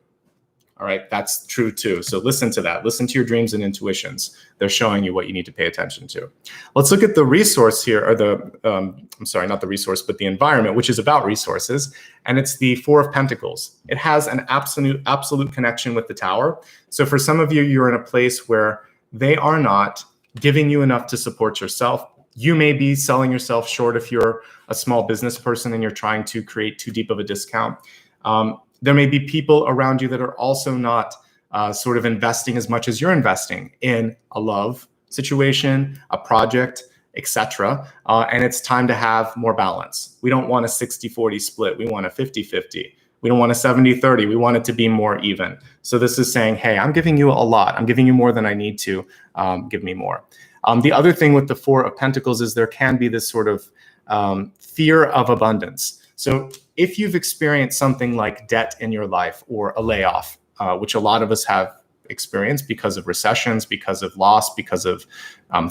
All right, that's true too. So listen to that. Listen to your dreams and intuitions. They're showing you what you need to pay attention to. Let's look at the resource here, or the, I'm sorry, not the resource, but the environment, which is about resources. And it's the 4 of Pentacles. It has an absolute connection with the Tower. So for some of you, you're in a place where they are not giving you enough to support yourself. You may be selling yourself short if you're a small business person and you're trying to create too deep of a discount. There may be people around you that are also not sort of investing as much as you're investing in a love situation, a project, etc. And it's time to have more balance. We don't want a 60-40 split. We want a 50-50. We don't want a 70-30. We want it to be more even. So this is saying, hey, I'm giving you a lot. I'm giving you more than I need to. Give me more. The other thing with the Four of Pentacles is there can be this sort of fear of abundance. So if you've experienced something like debt in your life or a layoff, which a lot of us have experienced because of recessions, because of loss, because of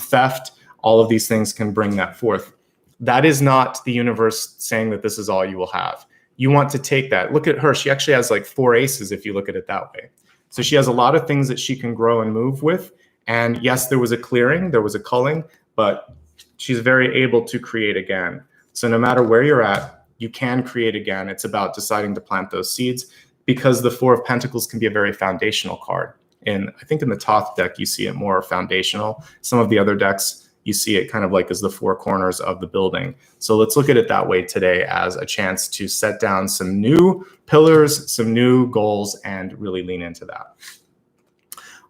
theft, all of these things can bring that forth. That is not the universe saying that this is all you will have. You want to take that. Look at her. She actually has like 4 aces if you look at it that way. So she has a lot of things that she can grow and move with. And yes, there was a clearing, there was a culling, but she's very able to create again. So no matter where you're at, you can create again. It's about deciding to plant those seeds, because the Four of Pentacles can be a very foundational card. And I think in the Toth deck, you see it more foundational. Some of the other decks, you see it kind of like as the 4 corners of the building. So let's look at it that way today, as a chance to set down some new pillars, some new goals, and really lean into that.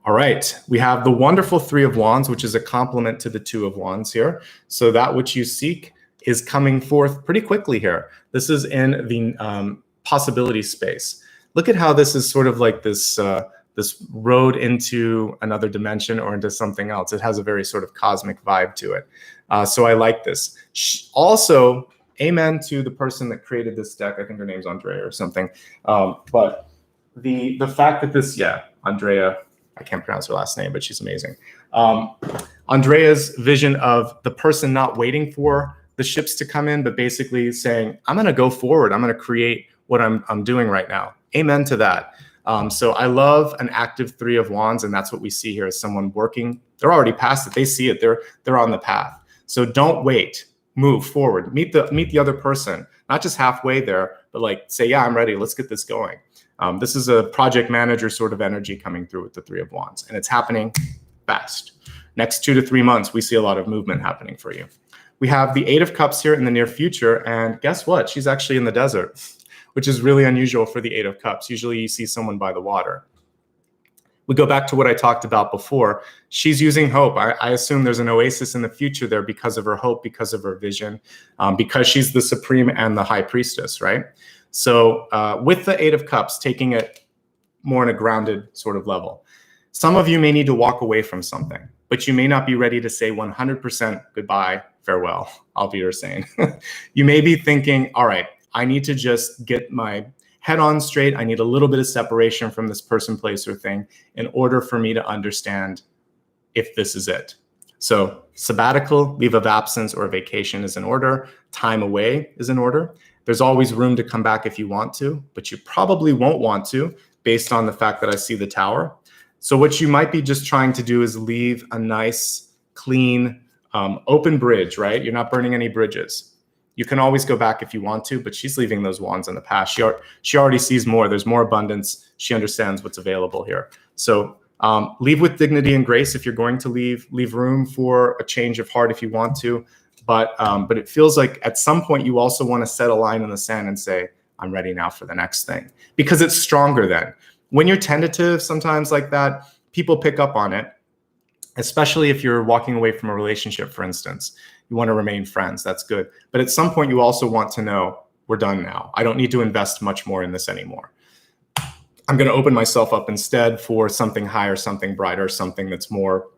All right, we have the wonderful 3 of Wands, which is a complement to the 2 of Wands here. So that which you seek is coming forth pretty quickly here. This is in the possibility space. Look at how this is sort of like this this road into another dimension or into something else. It has a very sort of cosmic vibe to it. So I like this. Also, amen to the person that created this deck. I think her name's Andrea or something. But the fact that this, yeah, Andrea, I can't pronounce her last name, but she's amazing. Andrea's vision of the person not waiting for the ships to come in, but basically saying, I'm going to go forward. I'm going to create what I'm doing right now. Amen to that. So I love an active 3 of Wands, and that's what we see here is someone working. They're already past it. They see it. They're on the path. So don't wait. Move forward. Meet the other person. Not just halfway there, but like say, yeah, I'm ready. Let's get this going. This is a project manager sort of energy coming through with the 3 of Wands, and it's happening fast. Next 2 to 3 months, we see a lot of movement happening for you. We have the 8 of Cups here in the near future, and guess what? She's actually in the desert, which is really unusual for the 8 of Cups. Usually you see someone by the water. We go back to what I talked about before. She's using hope. I assume there's an oasis in the future there because of her hope, because of her vision, because she's the Supreme and the High Priestess, right? So with the 8 of Cups, taking it more in a grounded sort of level, some of you may need to walk away from something, but you may not be ready to say 100% goodbye, farewell, I'll be your saying. You may be thinking, all right, I need to just get my head on straight. I need a little bit of separation from this person, place, or thing in order for me to understand if this is it. So sabbatical, leave of absence, or vacation is in order. Time away is in order. There's always room to come back if you want to, but you probably won't want to based on the fact that I see the Tower. So what you might be just trying to do is leave a nice, clean, open bridge, right? You're not burning any bridges. You can always go back if you want to, but she's leaving those wands in the past. She already sees more. There's more abundance. She understands what's available here. So leave with dignity and grace if you're going to leave. Leave room for a change of heart if you want to. But it feels like at some point you also want to set a line in the sand and say, I'm ready now for the next thing. Because it's stronger then. When you're tentative sometimes like that, people pick up on it, especially if you're walking away from a relationship, for instance. You want to remain friends, that's good. But at some point you also want to know, we're done now. I don't need to invest much more in this anymore. I'm going to open myself up instead for something higher, something brighter, something that's more,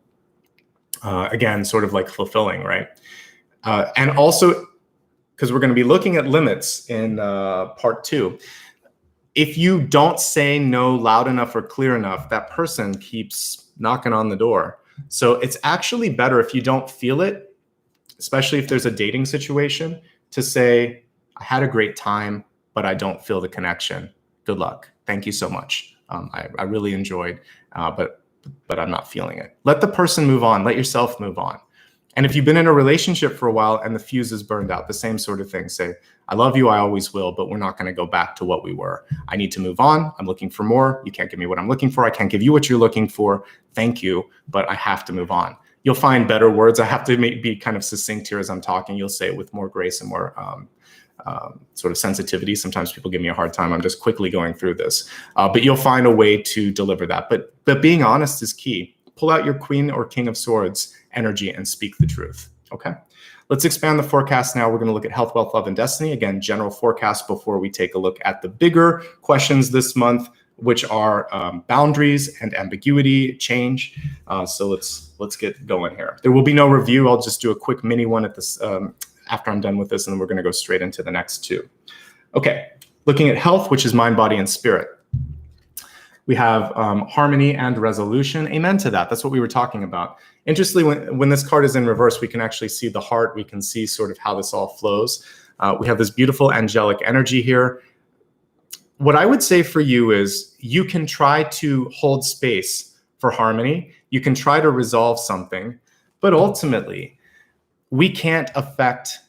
again, sort of like fulfilling, right? And also, because we're going to be looking at limits in part 2, if you don't say no loud enough or clear enough, that person keeps knocking on the door. So it's actually better if you don't feel it, especially if there's a dating situation, to say, I had a great time, but I don't feel the connection. Good luck. Thank you so much. I really enjoyed, but I'm not feeling it. Let the person move on. Let yourself move on. And if you've been in a relationship for a while and the fuse is burned out, the same sort of thing. Say, I love you, I always will, but we're not going to go back to what we were. I need to move on. I'm looking for more. You can't give me what I'm looking for. I can't give you what you're looking for. Thank you, but I have to move on. you'll find better words. I have to be kind of succinct here as I'm talking. You'll say it with more grace and more sort of sensitivity. Sometimes people give me a hard time. I'm just quickly going through this, but you'll find a way to deliver that. But being honest is key. Pull out your Queen or King of Swords energy and speak the truth. Okay. Let's expand the forecast now. We're going to look at health, wealth, love, and destiny. Again, general forecast before we take a look at the bigger questions this month, which are boundaries and ambiguity, change. So let's get going here. There will be no review. I'll just do a quick mini one at this after I'm done with this, and then we're going to go straight into the next two. Okay, looking at health, which is mind, body, and spirit. We have harmony and resolution. Amen to that. That's what we were talking about. Interestingly, when this card is in reverse, we can actually see the heart. We can see sort of how this all flows. We have this beautiful angelic energy here. What I would say for you is you can try to hold space for harmony. You can try to resolve something, but ultimately, we can't affect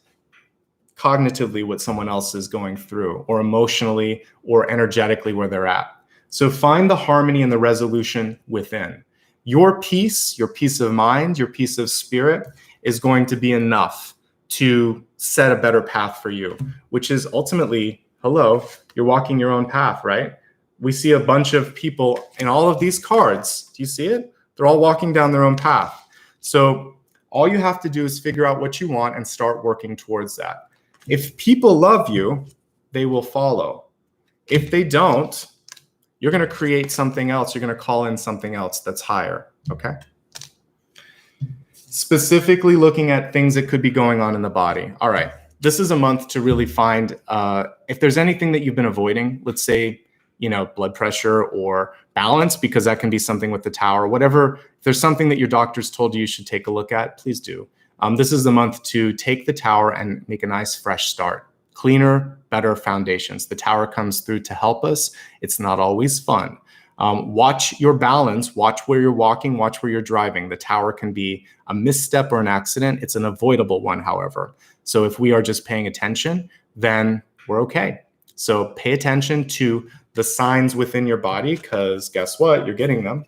cognitively what someone else is going through, or emotionally or energetically where they're at. So find the harmony and the resolution within. Your peace of mind, your peace of spirit is going to be enough to set a better path for you, which is ultimately, hello, you're walking your own path, right? We see a bunch of people in all of these cards. Do you see it? They're all walking down their own path. So all you have to do is figure out what you want and start working towards that. If people love you, they will follow. If they don't, you're going to create something else. You're going to call in something else that's higher, okay? Specifically looking at things that could be going on in the body. All right, this is a month to really find if there's anything that you've been avoiding, let's say, blood pressure or balance, because that can be something with the tower, whatever. If there's something that your doctors told you should take a look at, please do. This is the month to take the tower and make a nice fresh start. Cleaner, better foundations. The tower comes through to help us. It's not always fun. Watch your balance, watch where you're walking, watch where you're driving. The tower can be a misstep or an accident. It's an avoidable one, however. So if we are just paying attention, then we're okay. So pay attention to the signs within your body, because guess what? You're getting them.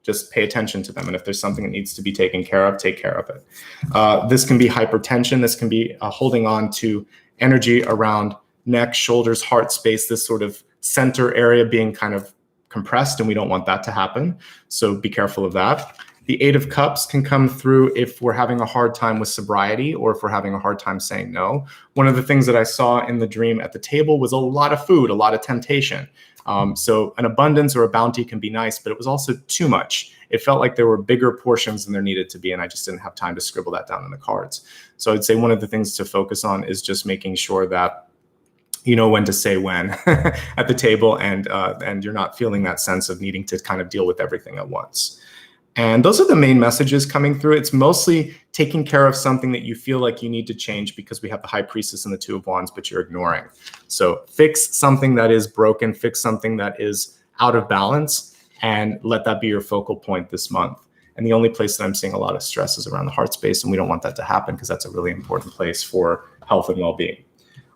Just pay attention to them. And if there's something that needs to be taken care of, take care of it. This can be hypertension. This can be holding on to energy around neck, shoulders, heart space, this sort of center area being kind of compressed, and we don't want that to happen. So be careful of that. The Eight of Cups can come through if we're having a hard time with sobriety, or if we're having a hard time saying no. One of the things that I saw in the dream at the table was a lot of food, a lot of temptation. So an abundance or a bounty can be nice, but it was also too much. It felt like there were bigger portions than there needed to be, and I just didn't have time to scribble that down in the cards. So I'd say one of the things to focus on is just making sure that you know when to say when at the table, and you're not feeling that sense of needing to kind of deal with everything at once. And those are the main messages coming through. It's mostly taking care of something that you feel like you need to change, because we have the High Priestess and the Two of Wands, but you're ignoring. So fix something that is broken, fix something that is out of balance, and let that be your focal point this month. And the only place that I'm seeing a lot of stress is around the heart space, and we don't want that to happen, because that's a really important place for health and well-being.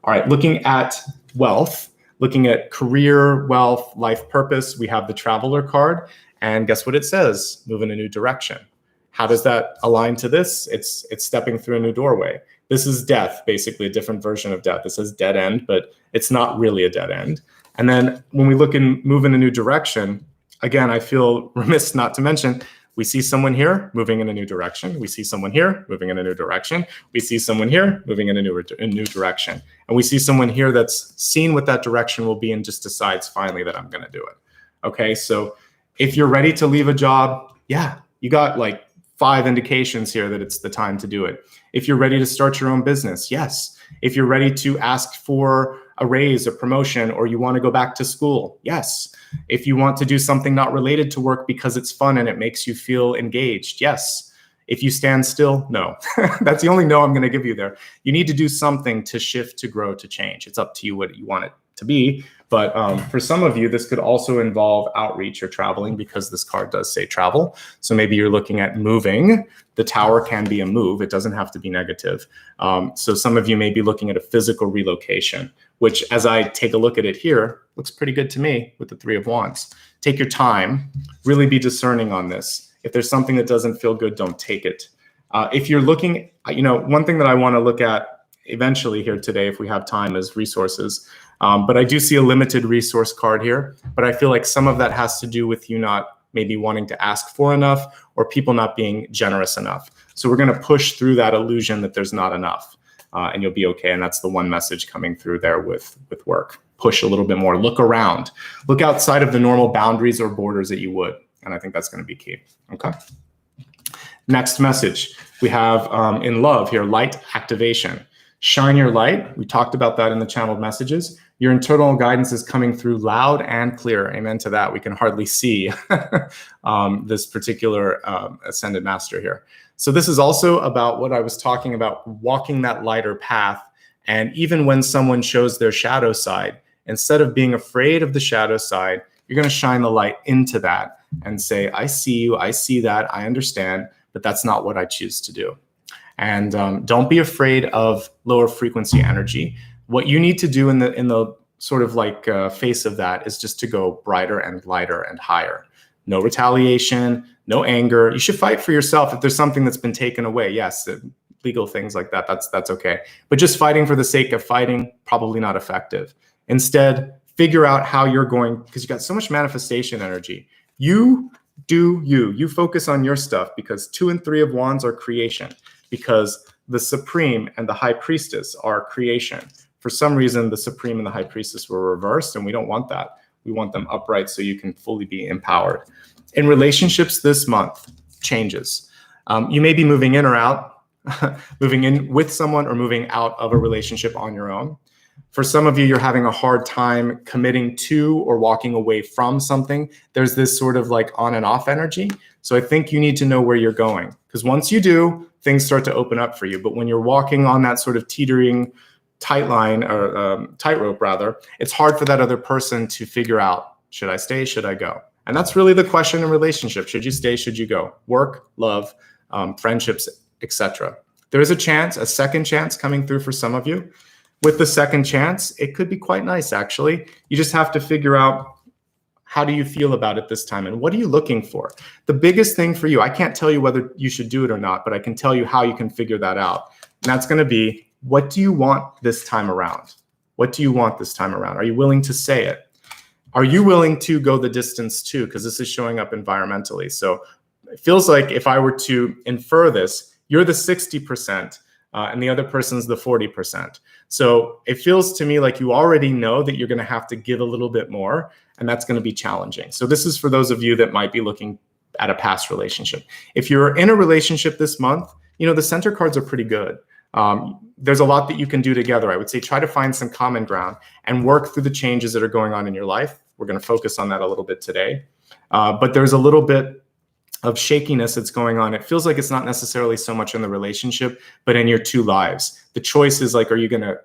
All right, looking at wealth, looking at career, wealth, life purpose, we have the Traveler card. And guess what it says? Move in a new direction. How does that align to this? It's stepping through a new doorway. This is death, basically a different version of death. It says dead end, but it's not really a dead end. And then when we look and move in a new direction, again, I feel remiss not to mention, we see someone here moving in a new direction. We see someone here moving in a new direction. We see someone here moving in a new direction. And we see someone here that's seen what that direction will be and just decides finally that I'm going to do it. Okay, so if you're ready to leave a job, yeah, you got like 5 indications here that it's the time to do it. If you're ready to start your own business, yes. If you're ready to ask for a raise, a promotion, or you want to go back to school, yes. If you want to do something not related to work because it's fun and it makes you feel engaged, yes. If you stand still, no. That's the only no I'm going to give you there. You need to do something to shift, to grow, to change. It's up to you what you want it to be. But for some of you, this could also involve outreach or traveling, because this card does say travel. So maybe you're looking at moving. The tower can be a move. It doesn't have to be negative. So some of you may be looking at a physical relocation, which, as I take a look at it here, looks pretty good to me with the Three of Wands. Take your time, really be discerning on this. If there's something that doesn't feel good, don't take it. If you're looking, one thing that I want to look at eventually here today, if we have time, is resources. But I do see a limited resource card here, but I feel like some of that has to do with you not maybe wanting to ask for enough, or people not being generous enough. So we're going to push through that illusion that there's not enough, and you'll be okay. And that's the one message coming through there with work. Push a little bit more, look around, look outside of the normal boundaries or borders that you would. And I think that's going to be key. Okay. Next message, we have in love here, light activation. Shine your light. We talked about that in the channeled messages. Your internal guidance is coming through loud and clear. Amen to that. We can hardly see this particular ascended master here. So this is also about what I was talking about, walking that lighter path. And even when someone shows their shadow side, instead of being afraid of the shadow side, you're going to shine the light into that and say, I see you, I see that, I understand, but that's not what I choose to do. And don't be afraid of lower frequency energy. What you need to do in the sort of like face of that is just to go brighter and lighter and higher. No retaliation, no anger. You should fight for yourself if there's something that's been taken away. Yes, legal things like that, that's okay. But just fighting for the sake of fighting, probably not effective. Instead, figure out how you're going, because you got so much manifestation energy. You do you. You focus on your stuff, because 2 and 3 of Wands are creation, because the Supreme and the High Priestess are creation. For some reason, the Supreme and the High Priestess were reversed, and we don't want that. We want them upright so you can fully be empowered. In relationships this month, changes. You may be moving in or out, moving in with someone or moving out of a relationship on your own. For some of you, you're having a hard time committing to or walking away from something. There's this sort of like on and off energy. So I think you need to know where you're going, because once you do, things start to open up for you. But when you're walking on that sort of teetering tight line, or tightrope rather, it's hard for that other person to figure out, should I stay, should I go? And that's really the question in relationships. Should you stay, should you go? Work, love, friendships, etc. There is a chance, a second chance coming through for some of you. With the second chance, it could be quite nice, actually. You just have to figure out, how do you feel about it this time? And what are you looking for? The biggest thing for you, I can't tell you whether you should do it or not, but I can tell you how you can figure that out. And that's going to be, what do you want this time around? What do you want this time around? Are you willing to say it? Are you willing to go the distance too? Because this is showing up environmentally. So it feels like if I were to infer this, you're the 60%. And the other person's the 40%. So it feels to me like you already know that you're going to have to give a little bit more, and that's going to be challenging. So this is for those of you that might be looking at a past relationship. If you're in a relationship this month, the center cards are pretty good. There's a lot that you can do together. I would say try to find some common ground and work through the changes that are going on in your life. We're going to focus on that a little bit today. But there's a little bit of shakiness that's going on. It feels like it's not necessarily so much in the relationship, but in your two lives. The choice is like, are you going to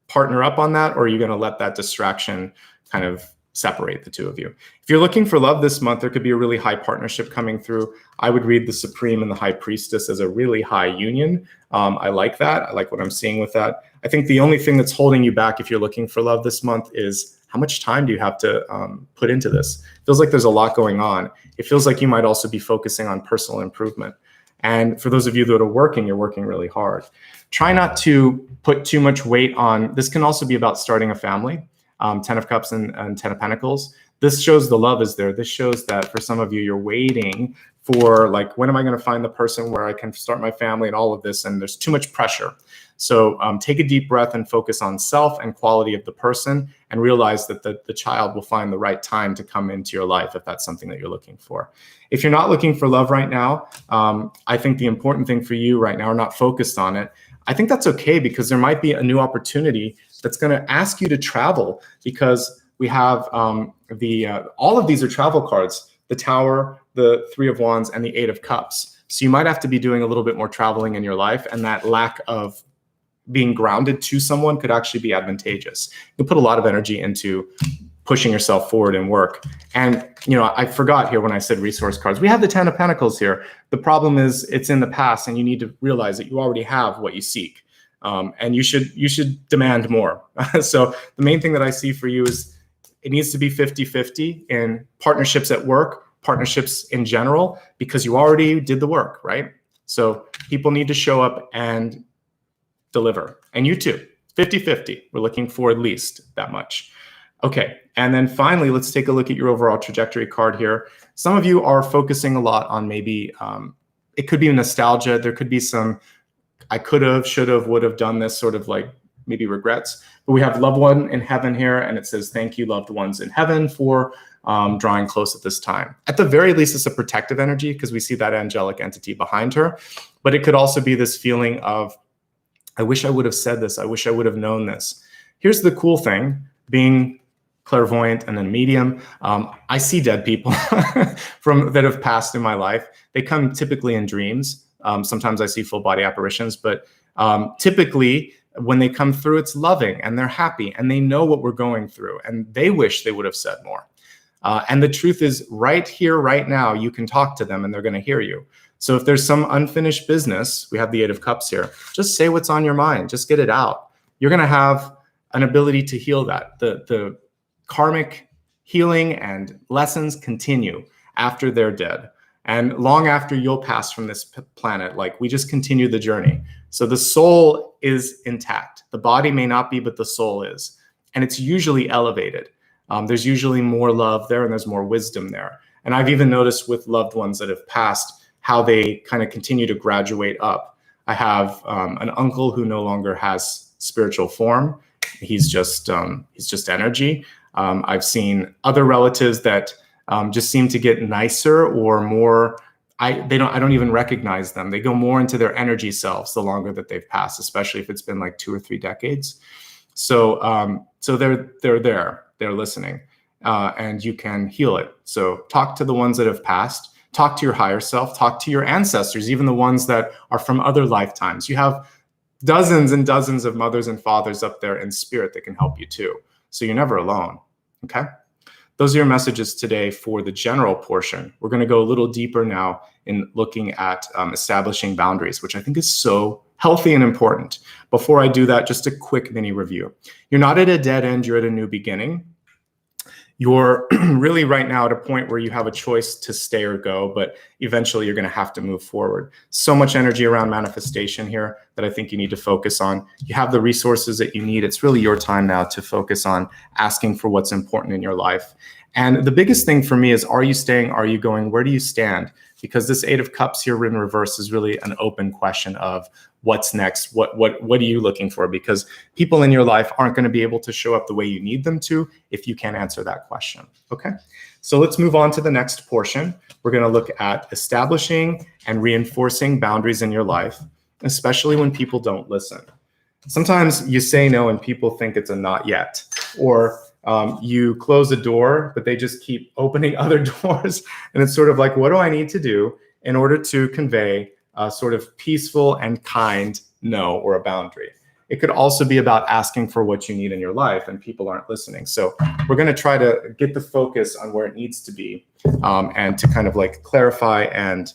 partner up on that, or are you going to let that distraction kind of separate the two of you? If you're looking for love this month, there could be a really high partnership coming through. I would read the Supreme and the High Priestess as a really high union. I like that. I like what I'm seeing with that. I think the only thing that's holding you back if you're looking for love this month is, how much time do you have to put into this? It feels like there's a lot going on. It feels like you might also be focusing on personal improvement. And for those of you that are working, you're working really hard. Try not to put too much weight on, this can also be about starting a family, 10 of Cups and 10 of Pentacles. This shows the love is there. This shows that for some of you, you're waiting for like, when am I going to find the person where I can start my family and all of this? And there's too much pressure. So take a deep breath and focus on self and quality of the person, and realize that the child will find the right time to come into your life if that's something that you're looking for. If you're not looking for love right now, I think the important thing for you right now, are not focused on it. I think that's okay, because there might be a new opportunity that's going to ask you to travel, because we have all of these are travel cards, the Tower, the 3 of Wands, and the 8 of Cups. So you might have to be doing a little bit more traveling in your life, and that lack of being grounded to someone could actually be advantageous. You'll put a lot of energy into pushing yourself forward in work. And, I forgot here when I said resource cards, we have the 10 of Pentacles here. The problem is it's in the past, and you need to realize that you already have what you seek. And you should demand more. So the main thing that I see for you is, it needs to be 50-50 in partnerships at work, partnerships in general because you already did the work, right? So people need to show up and deliver. And you too, 50-50. We're looking for at least that much. Okay, and then finally, let's take a look at your overall trajectory card here. Some of you are focusing a lot on maybe, it could be nostalgia. There could be some, I could have, should have, would have done this, sort of like maybe regrets. But we have loved one in heaven here, and it says, thank you, loved ones in heaven, for drawing close at this time. At the very least, it's a protective energy because we see that angelic entity behind her. But it could also be this feeling of, I wish I would have said this. I wish I would have known this. Here's the cool thing, being clairvoyant and then medium. I see dead people that have passed in my life. They come typically in dreams. Sometimes I see full body apparitions, but typically when they come through, it's loving and they're happy and they know what we're going through and they wish they would have said more. And the truth is, right here, right now, you can talk to them and they're going to hear you. So if there's some unfinished business, we have the 8 of Cups here, just say what's on your mind, just get it out. You're going to have an ability to heal that. The karmic healing and lessons continue after they're dead. And long after you'll pass from this planet, like we just continue the journey. So the soul is intact. The body may not be, but the soul is. And it's usually elevated. There's usually more love there and there's more wisdom there. And I've even noticed with loved ones that have passed how they kind of continue to graduate up. I have an uncle who no longer has spiritual form. He's just energy. I've seen other relatives that just seem to get nicer or more. I don't even recognize them. They go more into their energy selves the longer that they've passed, especially if it's been like 2 or 3 decades. So they're there. They're listening, and you can heal it. So talk to the ones that have passed. Talk to your higher self. Talk to your ancestors, even the ones that are from other lifetimes. You have dozens and dozens of mothers and fathers up there in spirit that can help you too. So you're never alone. Okay. Those are your messages today for the general portion. We're going to go a little deeper now in looking at establishing boundaries, which I think is so healthy and important. Before I do that, just a quick mini review. You're not at a dead end, you're at a new beginning. You're really right now at a point where you have a choice to stay or go, but eventually you're going to have to move forward. So much energy around manifestation here that I think you need to focus on. You have the resources that you need. It's really your time now to focus on asking for what's important in your life. And the biggest thing for me is, are you staying? Are you going? Where do you stand? Because this 8 of Cups here in reverse is really an open question of what's next? What are you looking for? Because people in your life aren't going to be able to show up the way you need them to if you can't answer that question. Okay, so let's move on to the next portion. We're going to look at establishing and reinforcing boundaries in your life, especially when people don't listen. Sometimes you say no and people think it's a not yet, or you close a door, but they just keep opening other doors. And it's sort of like, what do I need to do in order to convey a sort of peaceful and kind no or a boundary? It could also be about asking for what you need in your life and people aren't listening. So we're going to try to get the focus on where it needs to be and to kind of like clarify and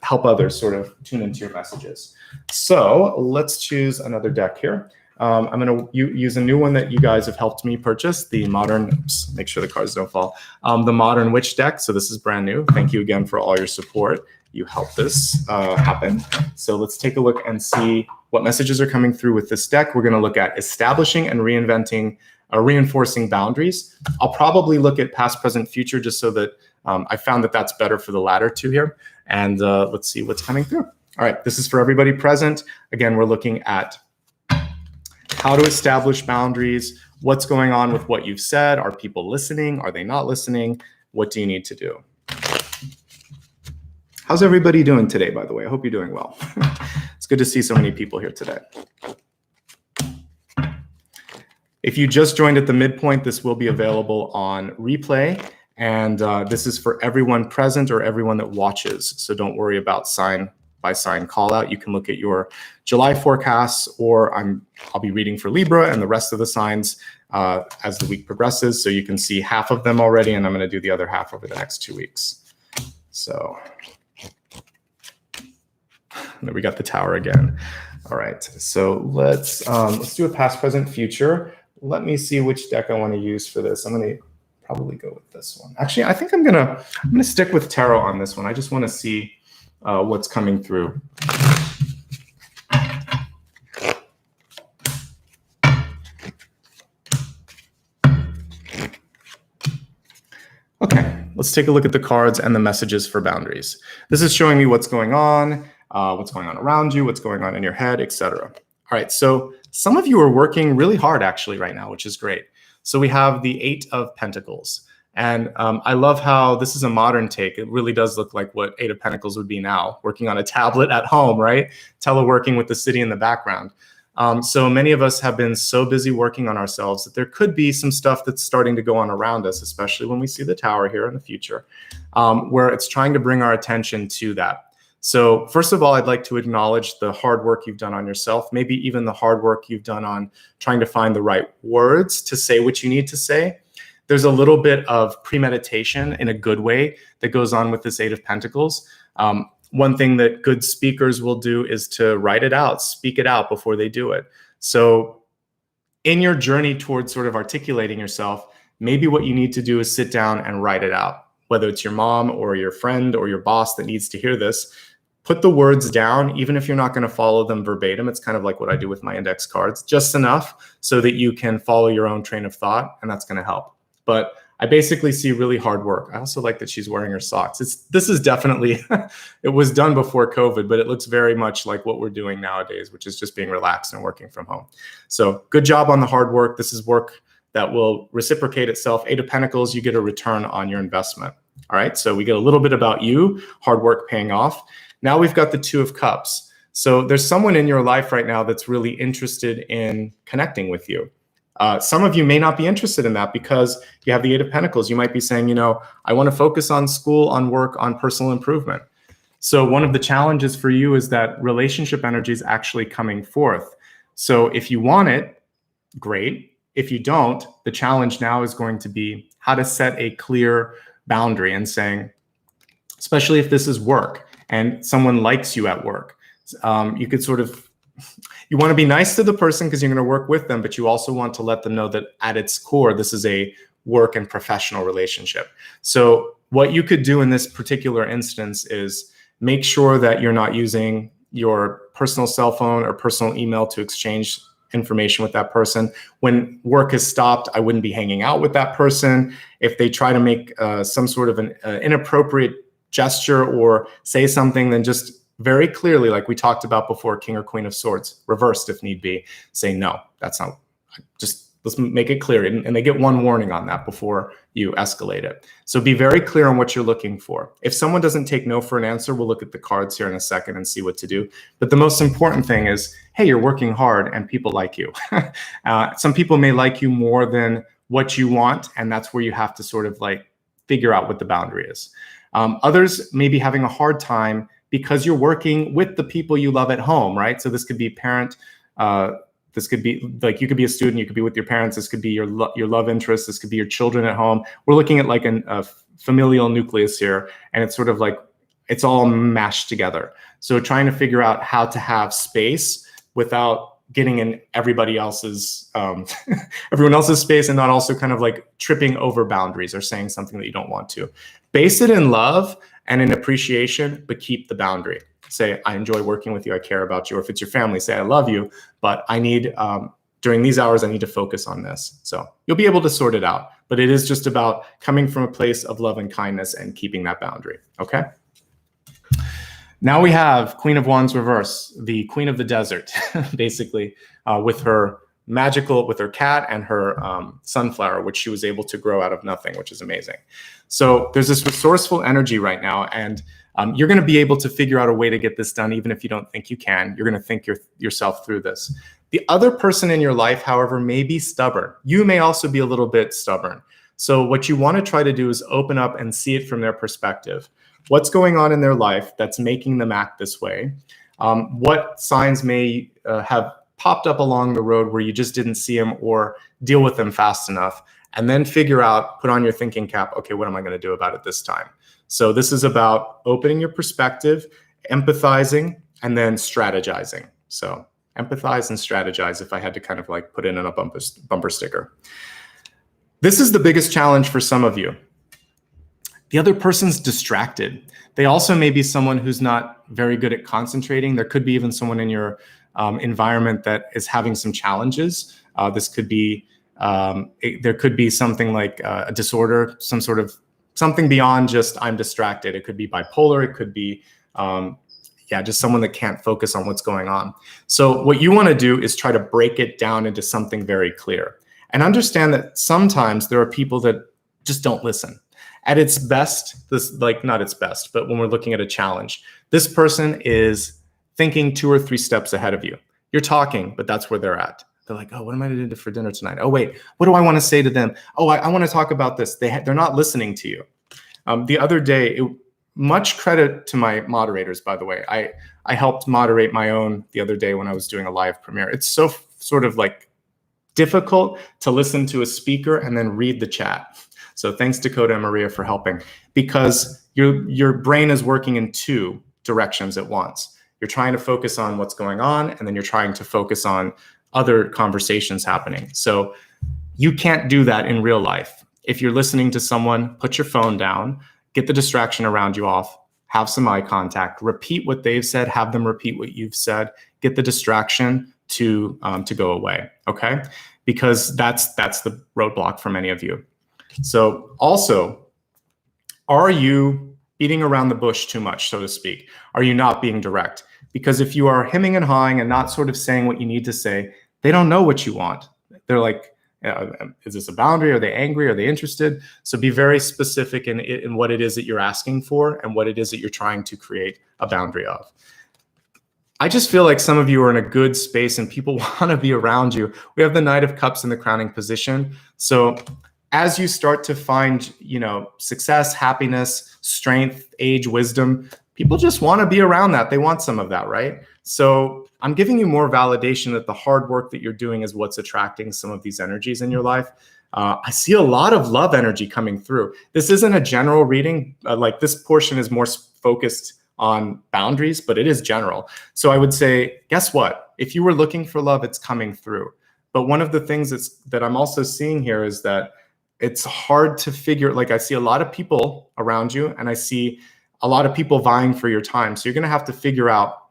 help others sort of tune into your messages. So let's choose another deck here. I'm going to use a new one that you guys have helped me purchase, the modern, oops, make sure the cards don't fall, the Modern Witch deck. So this is brand new. Thank you again for all your support. You helped this happen. So let's take a look and see what messages are coming through with this deck. We're going to look at establishing and reinforcing boundaries. I'll probably look at past, present, future, just so that I found that that's better for the latter two here. And let's see what's coming through. All right, this is for everybody present. Again, we're looking at how to establish boundaries, what's going on with what you've said. Are people listening? Are they not listening? What do you need to do? How's everybody doing today, by the way? I hope you're doing well. It's good to see so many people here today. If you just joined at the midpoint, this will be available on replay. And this is for everyone present or everyone that watches. So don't worry about sign by sign call out. You can look at your July forecasts, or I'll be reading for Libra and the rest of the signs as the week progresses. So you can see half of them already, and I'm going to do the other half over the next 2 weeks. So there we got the Tower again. All right, so let's do a past, present, future. Let me see which deck I want to use for this. I'm going to probably go with this one. Actually, I think I'm gonna stick with tarot on this one. I just want to see what's coming through. Okay, let's take a look at the cards and the messages for boundaries. This is showing me what's going on around you, what's going on in your head, etc. All right, so some of you are working really hard actually right now, which is great. So we have the 8 of Pentacles. And I love how this is a modern take. It really does look like what 8 of Pentacles would be now, working on a tablet at home, right? Teleworking with the city in the background. So many of us have been so busy working on ourselves that there could be some stuff that's starting to go on around us, especially when we see the tower here in the future, where it's trying to bring our attention to that. So first of all, I'd like to acknowledge the hard work you've done on yourself, maybe even the hard work you've done on trying to find the right words to say what you need to say. There's a little bit of premeditation in a good way that goes on with this 8 of Pentacles. One thing that good speakers will do is to write it out, speak it out before they do it. So in your journey towards sort of articulating yourself, maybe what you need to do is sit down and write it out, whether it's your mom or your friend or your boss that needs to hear this. Put the words down, even if you're not going to follow them verbatim. It's kind of like what I do with my index cards, just enough so that you can follow your own train of thought, and that's going to help. But I basically see really hard work. I also like that she's wearing her socks. This is definitely, it was done before COVID, but it looks very much like what we're doing nowadays, which is just being relaxed and working from home. So good job on the hard work. This is work that will reciprocate itself. 8 of Pentacles, you get a return on your investment. All right, so we get a little bit about you, hard work paying off. Now we've got the 2 of Cups. So there's someone in your life right now that's really interested in connecting with you. Some of you may not be interested in that because you have the 8 of Pentacles. You might be saying, you know, I want to focus on school, on work, on personal improvement. So one of the challenges for you is that relationship energy is actually coming forth. So if you want it, great. If you don't, the challenge now is going to be how to set a clear boundary and saying, especially if this is work and someone likes you at work, you could sort of, you want to be nice to the person because you're going to work with them, but you also want to let them know that at its core, this is a work and professional relationship. So what you could do in this particular instance is make sure that you're not using your personal cell phone or personal email to exchange information with that person. When work is stopped, I wouldn't be hanging out with that person. If they try to make some sort of an inappropriate gesture or say something, then just very clearly, like we talked about before, King or Queen of Swords, reversed if need be, say, no, that's not, just let's make it clear. And they get one warning on that before you escalate it. So be very clear on what you're looking for. If someone doesn't take no for an answer, we'll look at the cards here in a second and see what to do. But the most important thing is, hey, you're working hard and people like you. Some people may like you more than what you want, and that's where you have to sort of like figure out what the boundary is. Others may be having a hard time because you're working with the people you love at home, right? So this could be parent, this could be like, you could be a student, you could be with your parents, this could be your love interest, this could be your children at home. We're looking at like a familial nucleus here, and it's sort of like, it's all mashed together. So trying to figure out how to have space without getting in everybody else's, everyone else's space, and not also kind of like tripping over boundaries or saying something that you don't want to. Base it in love and in appreciation, but keep the boundary. Say, I enjoy working with you, I care about you. Or if it's your family, say, I love you, but I need, during these hours, I need to focus on this. So you'll be able to sort it out, but it is just about coming from a place of love and kindness and keeping that boundary, okay? Now we have Queen of Wands reverse, the Queen of the Desert, basically, with her with her cat and her sunflower, which she was able to grow out of nothing, which is amazing. So there's this resourceful energy right now, and you're going to be able to figure out a way to get this done, even if you don't think you can. You're going to think yourself through this. The other person in your life, however, may be stubborn. You may also be a little bit stubborn. So what you want to try to do is open up and see it from their perspective. What's going on in their life that's making them act this way? What signs may have popped up along the road where you just didn't see them or deal with them fast enough? And then figure out, put on your thinking cap, okay, what am I going to do about it this time? So this is about opening your perspective, empathizing, and then strategizing. So empathize and strategize, if I had to kind of like put it in a bumper sticker. This is the biggest challenge for some of you. The other person's distracted. They also may be someone who's not very good at concentrating. There could be even someone in your environment that is having some challenges. This could be, there could be something like a disorder, some sort of something beyond just I'm distracted. It could be bipolar. It could be, just someone that can't focus on what's going on. So what you want to do is try to break it down into something very clear. And understand that sometimes there are people that just don't listen. At its best, not its best, but when we're looking at a challenge, this person is thinking 2 or 3 steps ahead of you. You're talking, but that's where they're at. They're like, oh, what am I going to do for dinner tonight? Oh, wait, what do I want to say to them? Oh, I want to talk about this. They're not listening to you. The other day, much credit to my moderators, by the way. I helped moderate my own the other day when I was doing a live premiere. It's so sort of like difficult to listen to a speaker and then read the chat. So thanks Dakota and Maria for helping, because your brain is working in 2 directions at once. You're trying to focus on what's going on, and then you're trying to focus on other conversations happening. So you can't do that in real life. If you're listening to someone, put your phone down, get the distraction around you off, have some eye contact, repeat what they've said, have them repeat what you've said, get the distraction to go away, okay? Because that's the roadblock for many of you. So also, are you beating around the bush too much, so to speak? Are you not being direct? Because if you are hemming and hawing and not sort of saying what you need to say, they don't know what you want. They're like, is this a boundary? Are they angry? Are they interested? So be very specific in what it is that you're asking for and what it is that you're trying to create a boundary of. I just feel like some of you are in a good space and people want to be around you. We have the Knight of Cups in the crowning position. So as you start to find, success, happiness, strength, age, wisdom, people just want to be around that. They want some of that, right? So I'm giving you more validation that the hard work that you're doing is what's attracting some of these energies in your life. I see a lot of love energy coming through. This isn't a general reading. Like this portion is more focused on boundaries, but it is general. So I would say, guess what? If you were looking for love, it's coming through. But one of the things that I'm also seeing here is that it's hard to figure, like I see a lot of people around you and I see a lot of people vying for your time. So you're going to have to figure out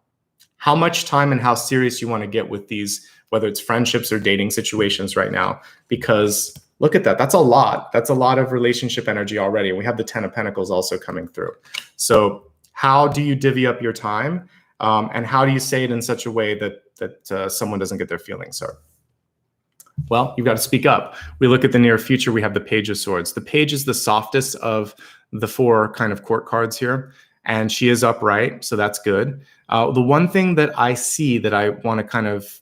how much time and how serious you want to get with these, whether it's friendships or dating situations right now, because look at that. That's a lot. That's a lot of relationship energy already. And we have the 10 of Pentacles also coming through. So how do you divvy up your time? And how do you say it in such a way that someone doesn't get their feelings hurt? Well, you've got to speak up. We look at the near future, we have the Page of Swords. The Page is the softest of the 4 kind of court cards here, and she is upright, so that's good. The one thing that I see that I want to kind of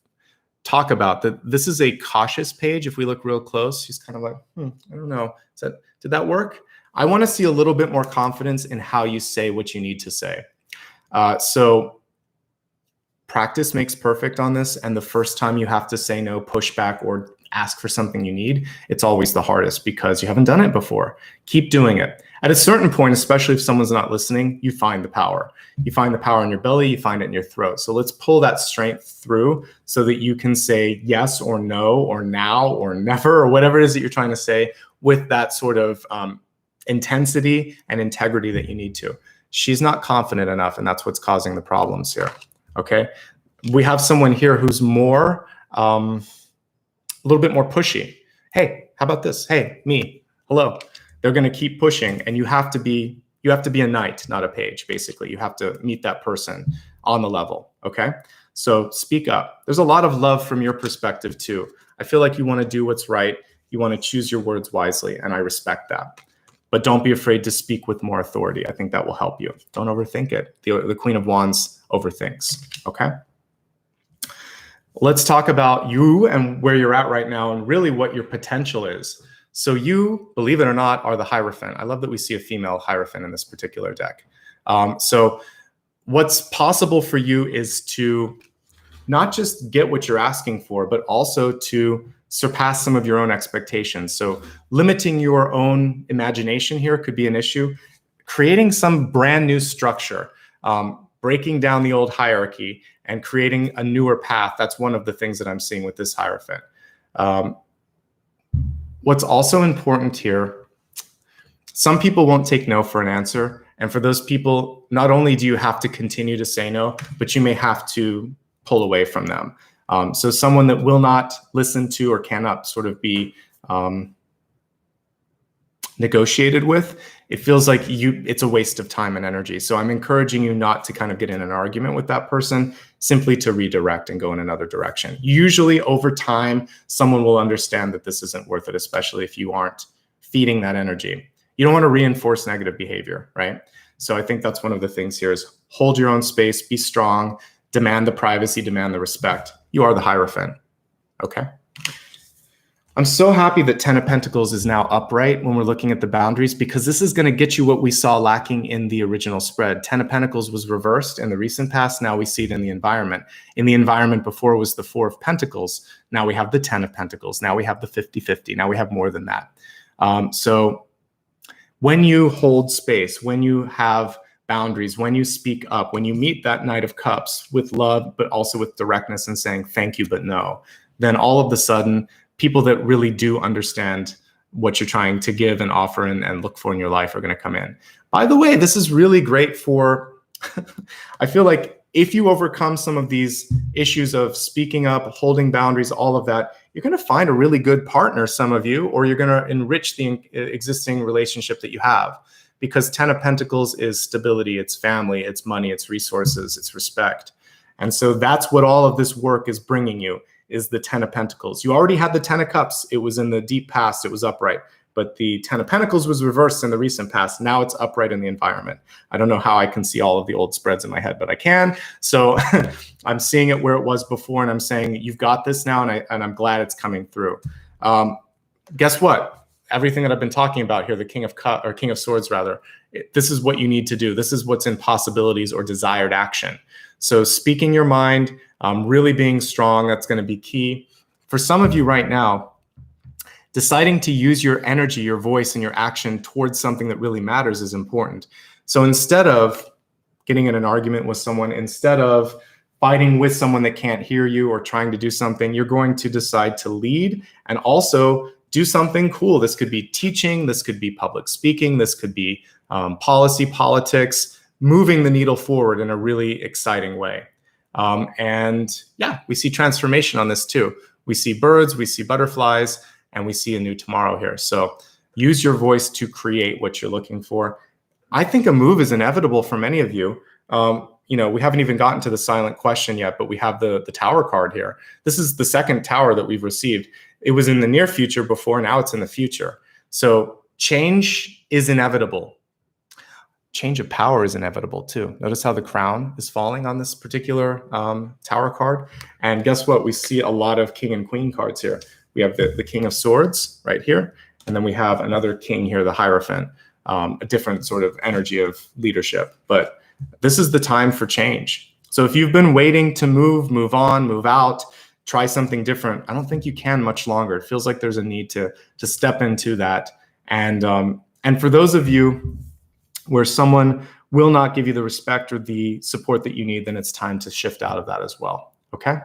talk about, that this is a cautious page. If we look real close, she's kind of like, I don't know, did that work? I want to see a little bit more confidence in how you say what you need to say. So practice makes perfect on this. And the first time you have to say no, push back, or ask for something you need, it's always the hardest because you haven't done it before. Keep doing it. At a certain point, especially if someone's not listening, you find the power. You find the power in your belly, you find it in your throat. So let's pull that strength through so that you can say yes or no or now or never or whatever it is that you're trying to say with that sort of intensity and integrity that you need to. She's not confident enough, and that's what's causing the problems here. Okay, we have someone here who's more, a little bit more pushy. Hey, how about this? Hey, me, hello. They're going to keep pushing, and you have to be a knight, not a page. Basically, you have to meet that person on the level. Okay, so speak up. There's a lot of love from your perspective too. I feel like you want to do what's right. You want to choose your words wisely, and I respect that. But don't be afraid to speak with more authority. I think that will help you. Don't overthink it. The Queen of Wands overthinks, okay? Let's talk about you and where you're at right now and really what your potential is. So you, believe it or not, are the Hierophant. I love that we see a female Hierophant in this particular deck. So what's possible for you is to not just get what you're asking for, but also to surpass some of your own expectations. So limiting your own imagination here could be an issue. Creating some brand new structure, breaking down the old hierarchy and creating a newer path. That's one of the things that I'm seeing with this Hierophant. What's also important here, some people won't take no for an answer. And for those people, not only do you have to continue to say no, but you may have to pull away from them. So someone that will not listen to or cannot sort of be negotiated with, it feels like it's a waste of time and energy. So I'm encouraging you not to kind of get in an argument with that person, simply to redirect and go in another direction. Usually over time, someone will understand that this isn't worth it, especially if you aren't feeding that energy. You don't want to reinforce negative behavior, right? So I think that's one of the things here is hold your own space, be strong, demand the privacy, demand the respect. You are the Hierophant, okay? I'm so happy that Ten of Pentacles is now upright when we're looking at the boundaries, because this is going to get you what we saw lacking in the original spread. Ten of Pentacles was reversed in the recent past. Now we see it in the environment. In the environment before was the Four of Pentacles. Now we have the Ten of Pentacles. Now we have the 50-50. Now we have more than that. So when you hold space, when you have boundaries, when you speak up, when you meet that Knight of Cups with love, but also with directness and saying thank you, but no, then all of a sudden, people that really do understand what you're trying to give and offer and look for in your life are going to come in. By the way, this is really great for, I feel like if you overcome some of these issues of speaking up, holding boundaries, all of that, you're going to find a really good partner, some of you, or you're going to enrich the existing relationship that you have. Because Ten of Pentacles is stability, it's family, it's money, it's resources, it's respect. And so that's what all of this work is bringing you, is the Ten of Pentacles. You already had the Ten of Cups. It was in the deep past. It was upright. But the Ten of Pentacles was reversed in the recent past. Now it's upright in the environment. I don't know how I can see all of the old spreads in my head, but I can. So I'm seeing it where it was before, and I'm saying, you've got this now, and I'm glad it's coming through. Guess what? Everything that I've been talking about here, the King of Swords, rather, this is what you need to do. This is what's in possibilities or desired action. So speaking your mind, really being strong, that's going to be key. For some of you right now, deciding to use your energy, your voice, and your action towards something that really matters is important. So instead of getting in an argument with someone, instead of fighting with someone that can't hear you or trying to do something, you're going to decide to lead and also do something cool. This could be teaching, this could be public speaking, this could be policy, politics, moving the needle forward in a really exciting way. And yeah, we see transformation on this too. We see birds, we see butterflies, and we see a new tomorrow here. So use your voice to create what you're looking for. I think a move is inevitable for many of you. You know, we haven't even gotten to the silent question yet, but we have the Tower card here. This is the second Tower that we've received. It was in the near future before, now it's in the future. So change is inevitable. Change of power is inevitable too. Notice how the crown is falling on this particular Tower card. And guess what? We see a lot of King and Queen cards here. We have the King of Swords right here. And then we have another king here, the Hierophant, a different sort of energy of leadership. But this is the time for change. So if you've been waiting to move on, move out, try something different, I don't think you can much longer. It feels like there's a need to step into that. And for those of you where someone will not give you the respect or the support that you need, then it's time to shift out of that as well, okay?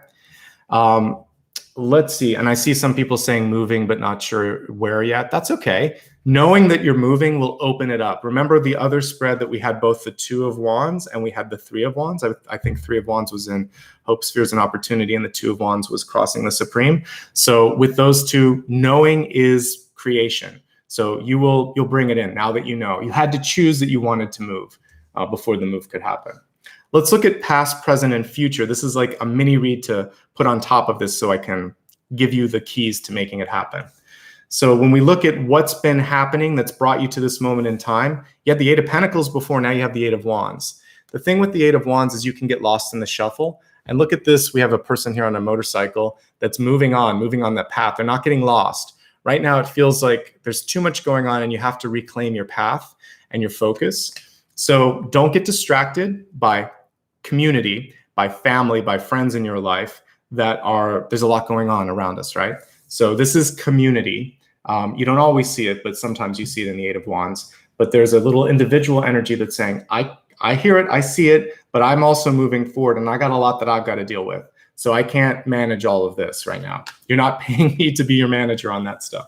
Let's see, and I see some people saying moving but not sure where yet. That's okay. Knowing that you're moving will open it up. Remember the other spread that we had both the Two of Wands and we had the Three of Wands? I think Three of Wands was in Hope, Spheres, and Opportunity, and the Two of Wands was crossing the Supreme. So with those two, knowing is creation. So you'll bring it in now that you know. You had to choose that you wanted to move before the move could happen. Let's look at past, present, and future. This is like a mini read to put on top of this so I can give you the keys to making it happen. So when we look at what's been happening that's brought you to this moment in time, you had the Eight of Pentacles before, now you have the Eight of Wands. The thing with the Eight of Wands is you can get lost in the shuffle. And look at this, we have a person here on a motorcycle that's moving on that path. They're not getting lost. Right now it feels like there's too much going on and you have to reclaim your path and your focus. So don't get distracted by community, by family, by friends in your life there's a lot going on around us, right? So this is community. You don't always see it, but sometimes you see it in the Eight of Wands. But there's a little individual energy that's saying, I hear it, I see it, but I'm also moving forward and I got a lot that I've got to deal with. So I can't manage all of this right now. You're not paying me to be your manager on that stuff.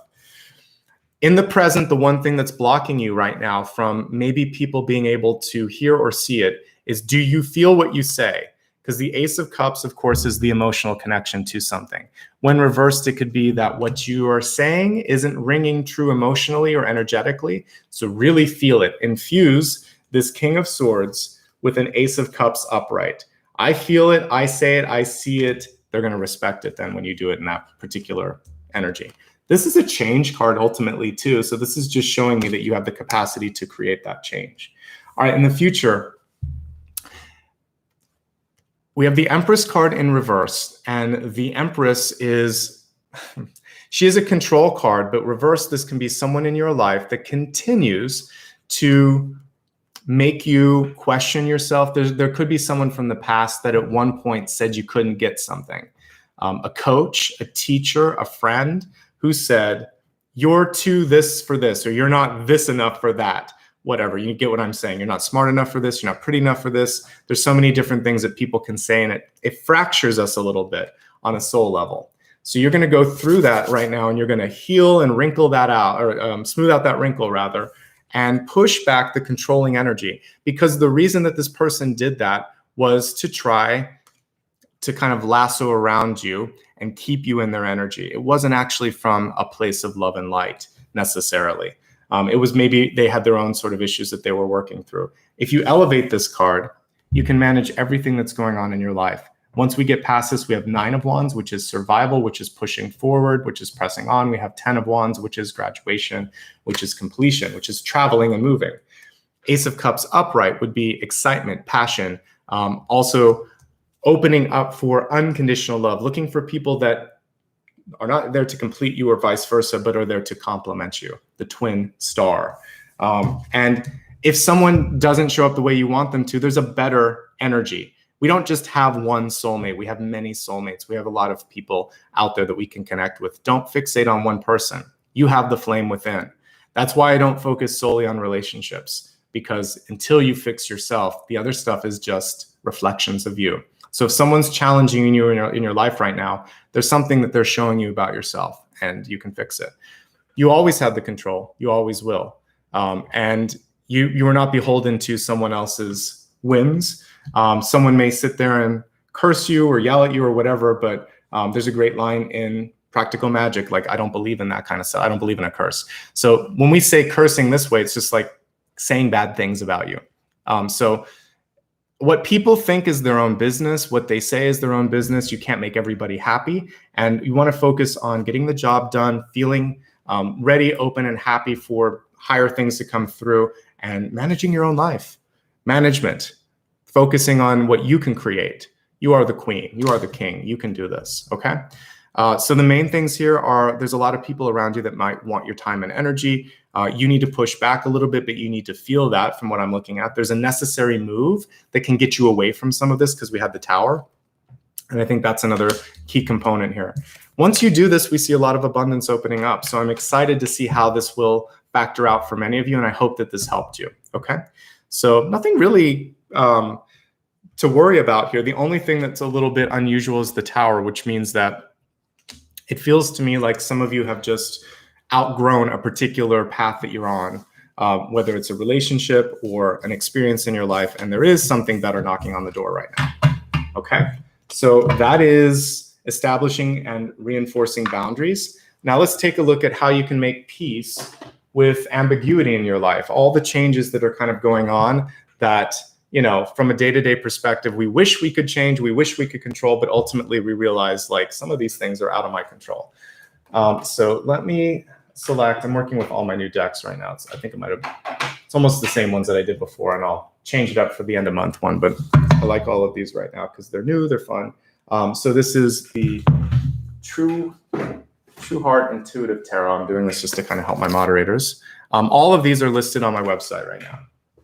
In the present, the one thing that's blocking you right now from maybe people being able to hear or see it is, do you feel what you say? Because the Ace of Cups, of course, is the emotional connection to something. When reversed, it could be that what you are saying isn't ringing true emotionally or energetically. So really feel it. Infuse this King of Swords with an Ace of Cups upright. I feel it, I say it, I see it. They're going to respect it then when you do it in that particular energy. This is a change card ultimately too. So this is just showing me that you have the capacity to create that change. All right, in the future, we have the Empress card in reverse, and the Empress is, she is a control card, but reverse, this can be someone in your life that continues to make you question yourself. There could be someone from the past that at one point said you couldn't get something. A coach, a teacher, a friend who said, you're too this for this, or you're not this enough for that. Whatever, you get what I'm saying. You're not smart enough for this. You're not pretty enough for this. There's so many different things that people can say, and it fractures us a little bit on a soul level. So you're going to go through that right now, and you're going to heal and wrinkle that out, or smooth out that wrinkle rather, and push back the controlling energy. Because the reason that this person did that was to try to kind of lasso around you and keep you in their energy. It wasn't actually from a place of love and light necessarily. It was maybe they had their own sort of issues that they were working through. If you elevate this card, you can manage everything that's going on in your life. Once we get past this, we have 9 of Wands, which is survival, which is pushing forward, which is pressing on. We have 10 of Wands, which is graduation, which is completion, which is traveling and moving. Ace of Cups upright would be excitement, passion, also opening up for unconditional love, looking for people that are not there to complete you or vice versa, but are there to complement you, the twin star. And if someone doesn't show up the way you want them to, there's a better energy. We don't just have one soulmate. We have many soulmates. We have a lot of people out there that we can connect with. Don't fixate on one person. You have the flame within. That's why I don't focus solely on relationships, because until you fix yourself, the other stuff is just reflections of you. So if someone's challenging you in your life right now, there's something that they're showing you about yourself, and you can fix it. You always have the control. You always will. And you are not beholden to someone else's whims. Someone may sit there and curse you or yell at you or whatever, but there's a great line in Practical Magic, like, I don't believe in that kind of stuff. I don't believe in a curse. So when we say cursing this way, it's just like saying bad things about you. So what people think is their own business, what they say is their own business. You can't make everybody happy. And you want to focus on getting the job done, feeling ready, open, and happy for higher things to come through, and managing your own life. Management, focusing on what you can create. You are the queen. You are the king. You can do this, okay? So the main things here are, there's a lot of people around you that might want your time and energy. You need to push back a little bit, but you need to feel that from what I'm looking at. There's a necessary move that can get you away from some of this, because we have the Tower. And I think that's another key component here. Once you do this, we see a lot of abundance opening up. So I'm excited to see how this will factor out for many of you, and I hope that this helped you, okay? So nothing really to worry about here. The only thing that's a little bit unusual is the Tower, which means that it feels to me like some of you have just outgrown a particular path that you're on, whether it's a relationship or an experience in your life, and there is something better knocking on the door right now, okay? So that is establishing and reinforcing boundaries. Now let's take a look at how you can make peace with ambiguity in your life, all the changes that are kind of going on that, you know, from a day-to-day perspective, we wish we could change, we wish we could control, but ultimately we realize like some of these things are out of my control. So let me select, I'm working with all my new decks right now. I think it's almost the same ones that I did before, and I'll change it up for the end of month one, but I like all of these right now because they're new, they're fun. So this is the True Heart Intuitive Tarot. I'm doing this just to kind of help my moderators. All of these are listed on my website right now.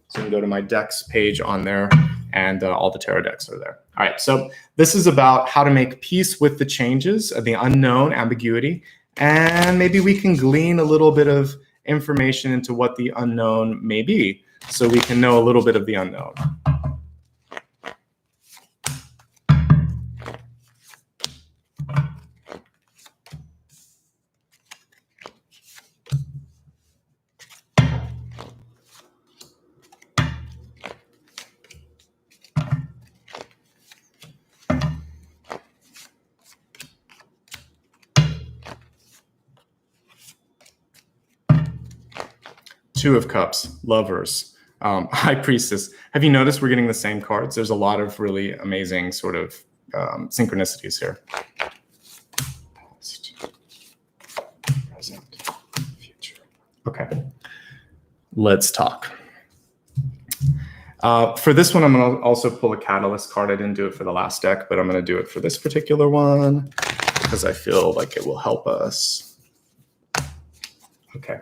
So you can go to my decks page on there, and all the tarot decks are there. All right, so this is about how to make peace with the changes of the unknown, ambiguity, and maybe we can glean a little bit of information into what the unknown may be, so we can know a little bit of the unknown. Two of Cups, Lovers, High Priestess. Have you noticed we're getting the same cards? There's a lot of really amazing sort of synchronicities here. Past, present, future. Okay, let's talk. For this one, I'm going to also pull a Catalyst card. I didn't do it for the last deck, but I'm going to do it for this particular one because I feel like it will help us. Okay.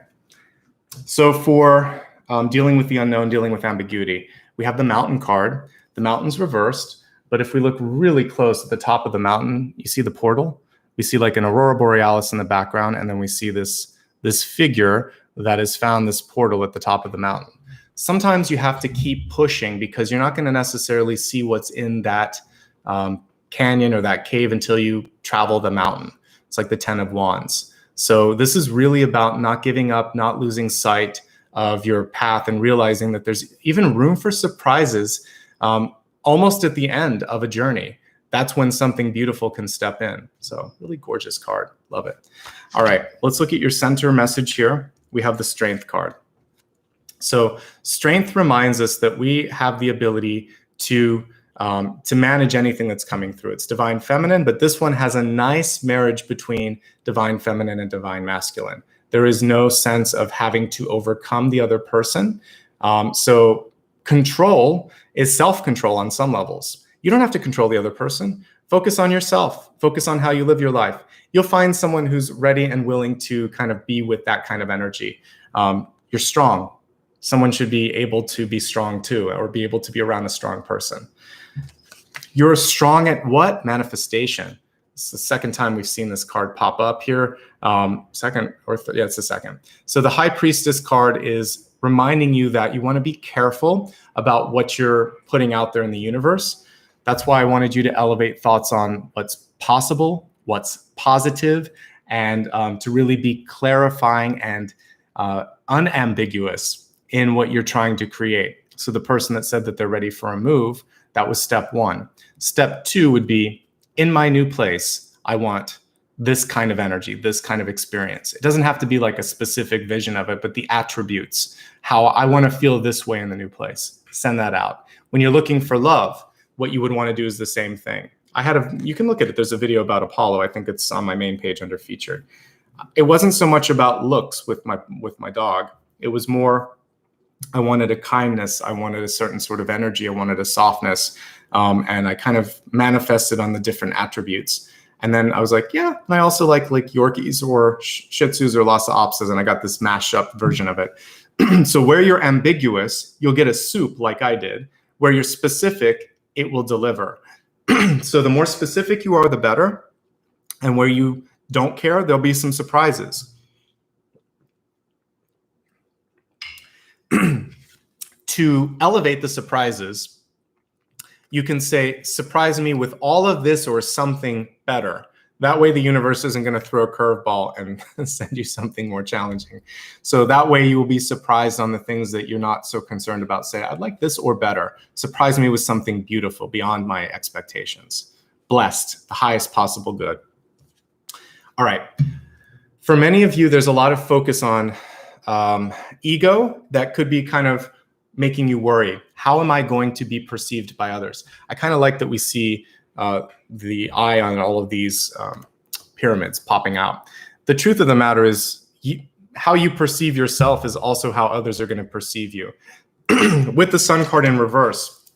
So for dealing with the unknown, dealing with ambiguity, we have the Mountain card. The mountain's reversed, but if we look really close at the top of the mountain, you see the portal. We see like an Aurora Borealis in the background, and then we see this figure that has found this portal at the top of the mountain. Sometimes you have to keep pushing because you're not going to necessarily see what's in that canyon or that cave until you travel the mountain. It's like the 10 of Wands. So this is really about not giving up, not losing sight of your path, and realizing that there's even room for surprises almost at the end of a journey. That's when something beautiful can step in. So really gorgeous card. Love it. All right, let's look at your center message here. We have the Strength card. So strength reminds us that we have the ability to manage anything that's coming through. It's divine feminine, but this one has a nice marriage between divine feminine and divine masculine. There is no sense of having to overcome the other person. So control is self-control on some levels. You don't have to control the other person. Focus on yourself. Focus on how you live your life. You'll find someone who's ready and willing to kind of be with that kind of energy. You're strong. Someone should be able to be strong too, or be able to be around a strong person. You're strong at what? Manifestation. It's the second time we've seen this card pop up here. Yeah, it's the second. So the High Priestess card is reminding you that you want to be careful about what you're putting out there in the universe. That's why I wanted you to elevate thoughts on what's possible, what's positive, and to really be clarifying and unambiguous in what you're trying to create. So the person that said that they're ready for a move, that was step one. Step two would be, in my new place, I want this kind of energy, this kind of experience. It doesn't have to be like a specific vision of it, but the attributes, how I want to feel this way in the new place. Send that out. When you're looking for love, what you would want to do is the same thing. You can look at it. There's a video about Apollo. I think it's on my main page under featured. It wasn't so much about looks with my dog. It was more, I wanted a kindness. I wanted a certain sort of energy. I wanted a softness. And I kind of manifested on the different attributes. And then I was like, yeah, and I also like Yorkies or Shih Tzus or Lhasa Apsos, and I got this mashed up version of it. So where you're ambiguous, you'll get a soup like I did. Where you're specific, it will deliver. So the more specific you are, the better. And where you don't care, there'll be some surprises. To elevate the surprises, you can say, surprise me with all of this or something better. That way the universe isn't going to throw a curveball and send you something more challenging. So that way you will be surprised on the things that you're not so concerned about. Say, I'd like this or better. Surprise me with something beautiful beyond my expectations. Blessed, the highest possible good. All right. For many of you, there's a lot of focus on ego that could be kind of making you worry. How am I going to be perceived by others? I kind of like that we see the eye on all of these pyramids popping out. The truth of the matter is how you perceive yourself is also how others are going to perceive you. With the Sun card in reverse,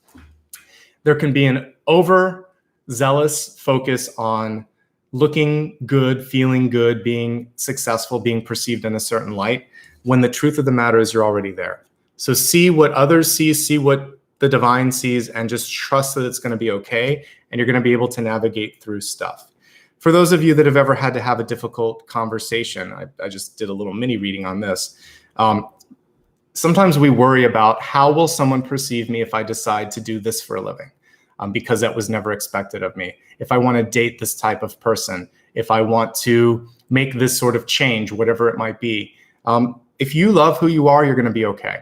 there can be an overzealous focus on looking good, feeling good, being successful, being perceived in a certain light, when the truth of the matter is you're already there. So see what others see what the divine sees, and just trust that it's going to be okay, and you're going to be able to navigate through stuff. For those of you that have ever had to have a difficult conversation, I just did a little mini reading on this. Sometimes we worry about how will someone perceive me if I decide to do this for a living, because that was never expected of me. If I want to date this type of person, if I want to make this sort of change, whatever it might be. If you love who you are, you're going to be okay.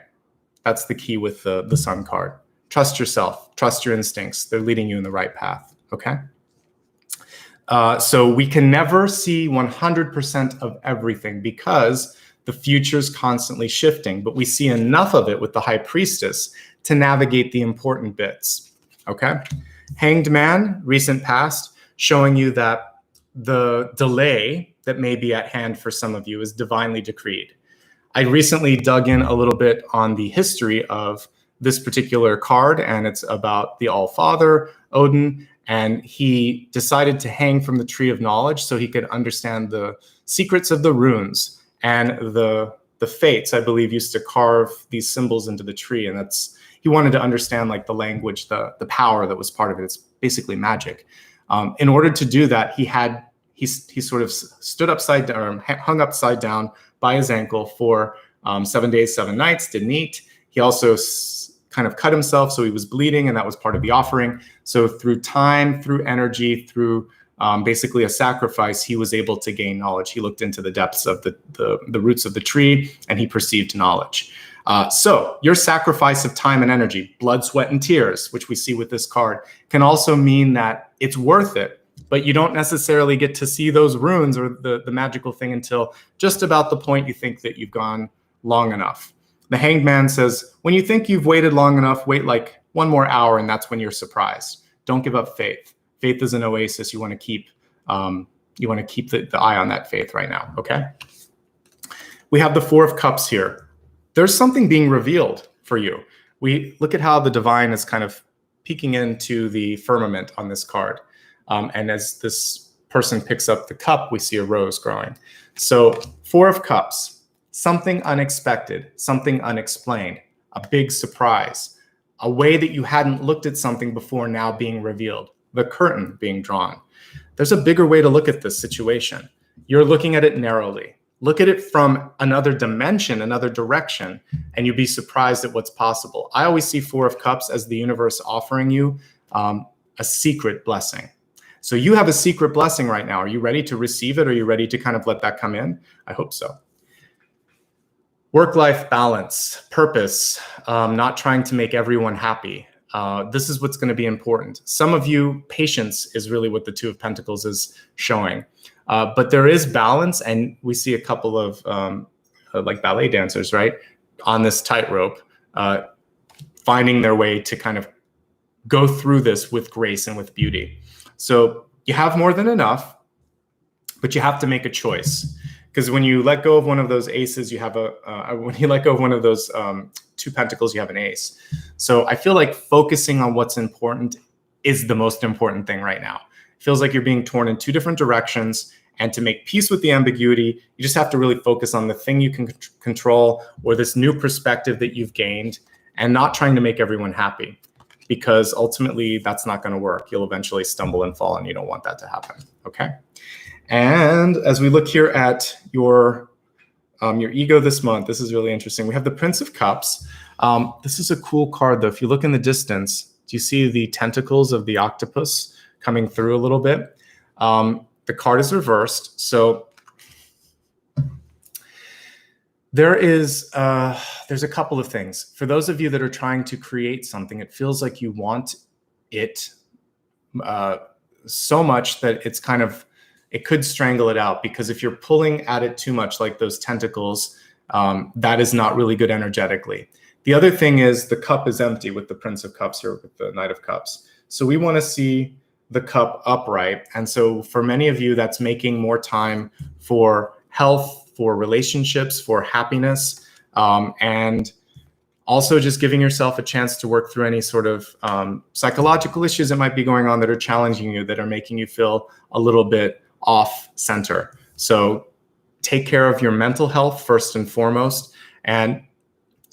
That's the key with the Sun card. Trust yourself. Trust your instincts. They're leading you in the right path. Okay? So we can never see 100% of everything, because The future's constantly shifting, but we see enough of it with the High Priestess to navigate the important bits, okay? Hanged Man, recent past, showing you that the delay that may be at hand for some of you is divinely decreed. I recently dug in a little bit on the history of this particular card, and it's about the All-Father, Odin, and he decided to hang from the Tree of Knowledge so he could understand the secrets of the runes. And the Fates, I believe, used to carve these symbols into the tree, and he wanted to understand like the language, the power that was part of it. It's basically magic. In order to do that, he sort of stood upside down, hung upside down by his ankle for 7 days, 7 nights, didn't eat. He also kind of cut himself, so he was bleeding, and that was part of the offering. So through time, through energy, through basically a sacrifice, he was able to gain knowledge. He looked into the depths of the roots of the tree, and he perceived knowledge. So your sacrifice of time and energy, blood, sweat, and tears, which we see with this card, can also mean that it's worth it, but you don't necessarily get to see those runes or the magical thing until just about the point you think that you've gone long enough. The Hanged Man says, when you think you've waited long enough, wait like 1 more hour, and that's when you're surprised. Don't give up faith. Faith is an oasis. You want to keep the eye on that faith right now, okay? We have the Four of Cups here. There's something being revealed for you. We look at how the divine is kind of peeking into the firmament on this card. And as this person picks up the cup, we see a rose growing. So Four of Cups, something unexpected, something unexplained, a big surprise, a way that you hadn't looked at something before now being revealed, the curtain being drawn. There's a bigger way to look at this situation. You're looking at it narrowly. Look at it from another dimension, another direction, and you'd be surprised at what's possible. I always see Four of Cups as the universe offering you a secret blessing. So you have a secret blessing right now. Are you ready to receive it? Are you ready to kind of let that come in? I hope so. Work-life balance, purpose, not trying to make everyone happy. This is what's going to be important. Some of you, patience is really what the Two of Pentacles is showing. But there is balance, and we see a couple of like ballet dancers, right, on this tightrope, finding their way to kind of go through this with grace and with beauty. So you have more than enough, but you have to make a choice. Because when you let go of one of those aces, you have when you let go of one of those Two Pentacles, you have an ace. So I feel like focusing on what's important is the most important thing right now. It feels like you're being torn in 2 different directions, and to make peace with the ambiguity, you just have to really focus on the thing you can control, or this new perspective that you've gained, and not trying to make everyone happy, because ultimately that's not going to work. You'll eventually stumble and fall, and you don't want that to happen, okay? And as we look here at your ego this month, this is really interesting. We have the Prince of Cups. This is a cool card, though. If you look in the distance, do you see the tentacles of the octopus coming through a little bit? The card is reversed. So there's a couple of things. For those of you that are trying to create something, it feels like you want it so much that it's kind of, it could strangle it out, because if you're pulling at it too much, like those tentacles, that is not really good energetically. The other thing is the cup is empty with the Prince of Cups here, with the Knight of Cups. So we want to see the cup upright. And so for many of you, that's making more time for health, for relationships, for happiness, and also just giving yourself a chance to work through any sort of psychological issues that might be going on that are challenging you, that are making you feel a little bit off center. So take care of your mental health first and foremost, and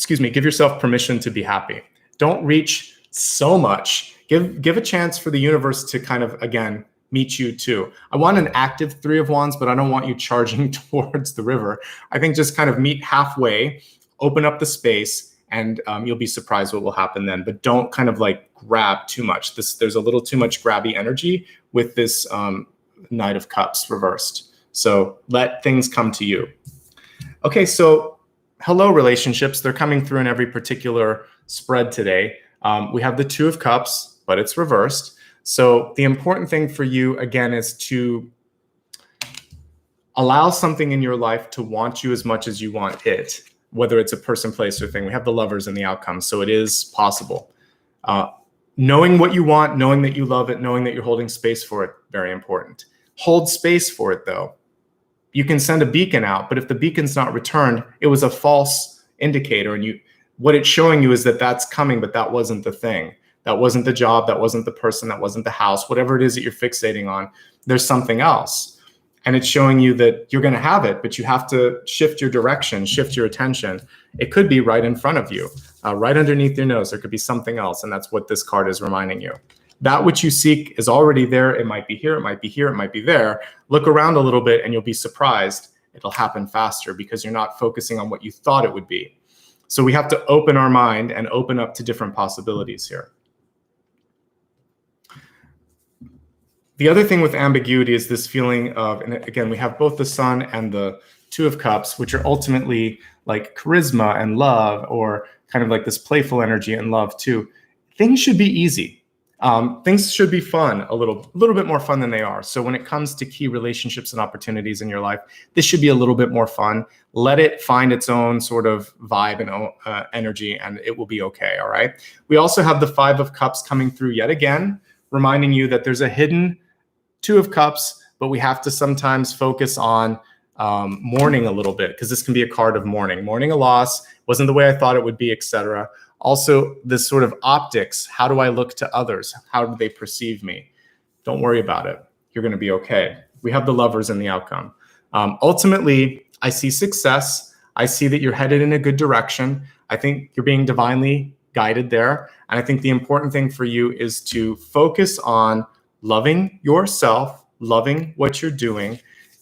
give yourself permission to be happy. Don't reach so much. Give a chance for the universe to kind of, again, meet you too. I want an active Three of Wands, but I don't want you charging towards the river. I think just kind of meet halfway, open up the space, and you'll be surprised what will happen then. But don't kind of like grab too much. There's a little too much grabby energy with this Knight of Cups reversed. So let things come to you. Okay, so hello relationships. They're coming through in every particular spread today. We have the Two of Cups, but it's reversed. So the important thing for you, again, is to Allow something in your life to want you as much as you want it, whether it's a person, place, or thing. We have the Lovers in the outcome, so it is possible. Knowing what you want, knowing that you love it, knowing that you're holding space for it, very important. Hold space for it, though. You can send a beacon out, but if the beacon's not returned, it was a false indicator, and what it's showing you is that that's coming, but that wasn't the thing. That wasn't the job, that wasn't the person, that wasn't the house, whatever it is that you're fixating on, there's something else. And it's showing you that you're going to have it, but you have to shift your direction, shift your attention. It could be right in front of you, right underneath your nose. There could be something else, and that's what this card is reminding you. That which you seek is already there. It might be here, it might be here, it might be there. Look around a little bit and you'll be surprised. It'll happen faster because you're not focusing on what you thought it would be. So we have to open our mind and open up to different possibilities here. The other thing with ambiguity is this feeling of, and again, we have both the Sun and the Two of Cups, which are ultimately like charisma and love, or kind of like this playful energy and love too. Things should be easy. Things should be fun, a little bit more fun than they are. So when it comes to key relationships and opportunities in your life, this should be a little bit more fun. Let it find its own sort of vibe and energy, and it will be okay, all right? We also have the Five of Cups coming through yet again, reminding you that there's a hidden Two of Cups, but we have to sometimes focus on mourning a little bit, because this can be a card of mourning a loss, wasn't the way I thought it would be, etc. Also, this sort of optics, how do I look to others? How do they perceive me? Don't worry about it. You're going to be okay. We have the Lovers in the outcome. Ultimately, I see success. I see that you're headed in a good direction. I think you're being divinely guided there. And I think the important thing for you is to focus on loving yourself, loving what you're doing,